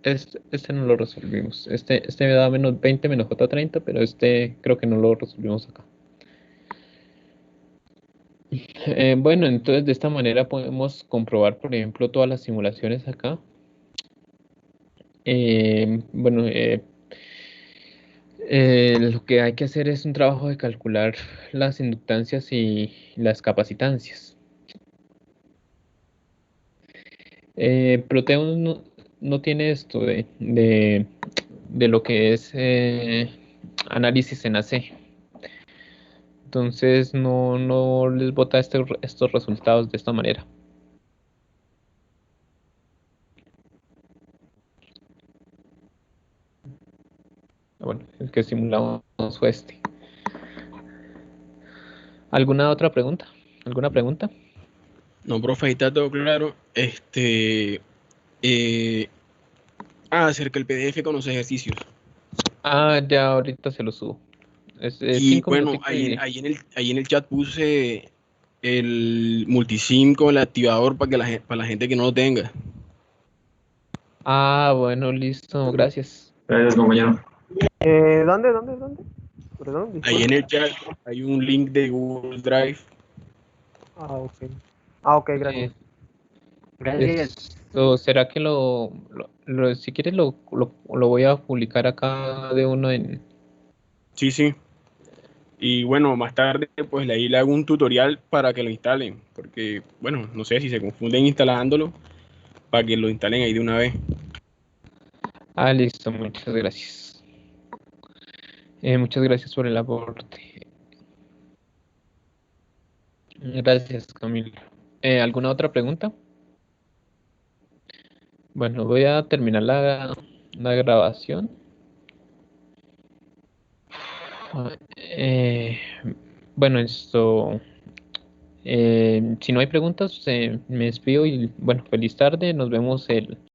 Este no lo resolvimos. Este me da menos 20 menos J30, pero creo que no lo resolvimos acá. Bueno, entonces de esta manera podemos comprobar, por ejemplo, todas las simulaciones acá. Bueno, lo que hay que hacer es un trabajo de calcular las inductancias y las capacitancias. Proteus no tiene esto de lo que es análisis en AC. Entonces no les bota estos resultados de esta manera. Bueno, el que simulamos fue este. ¿Alguna otra pregunta? ¿Alguna pregunta? No, profe, ahí está todo claro. Acerca del PDF con los ejercicios. Ya ahorita se lo subo. Es Y 5 bueno, minutos. ahí en el chat puse el multisim con el activador para que para la gente que no lo tenga. Ah, bueno, listo, gracias. Gracias, compañero. ¿Dónde? Perdón, Ahí disculpe. en el chat hay un link de Google Drive. Ah, ok, gracias. Eh, Gracias. ¿Será que si quieres lo voy a publicar acá de uno en... Sí, sí. Y bueno, más tarde pues ahí le hago un tutorial para que lo instalen, porque bueno, no sé si se confunden instalándolo, para que lo instalen ahí de una vez. Ah, listo, muchas gracias. Muchas gracias por el aporte. Gracias, Camilo. ¿Alguna otra pregunta? Bueno, voy a terminar la grabación. Eh, bueno, si no hay preguntas, me despido y bueno, feliz tarde. Nos vemos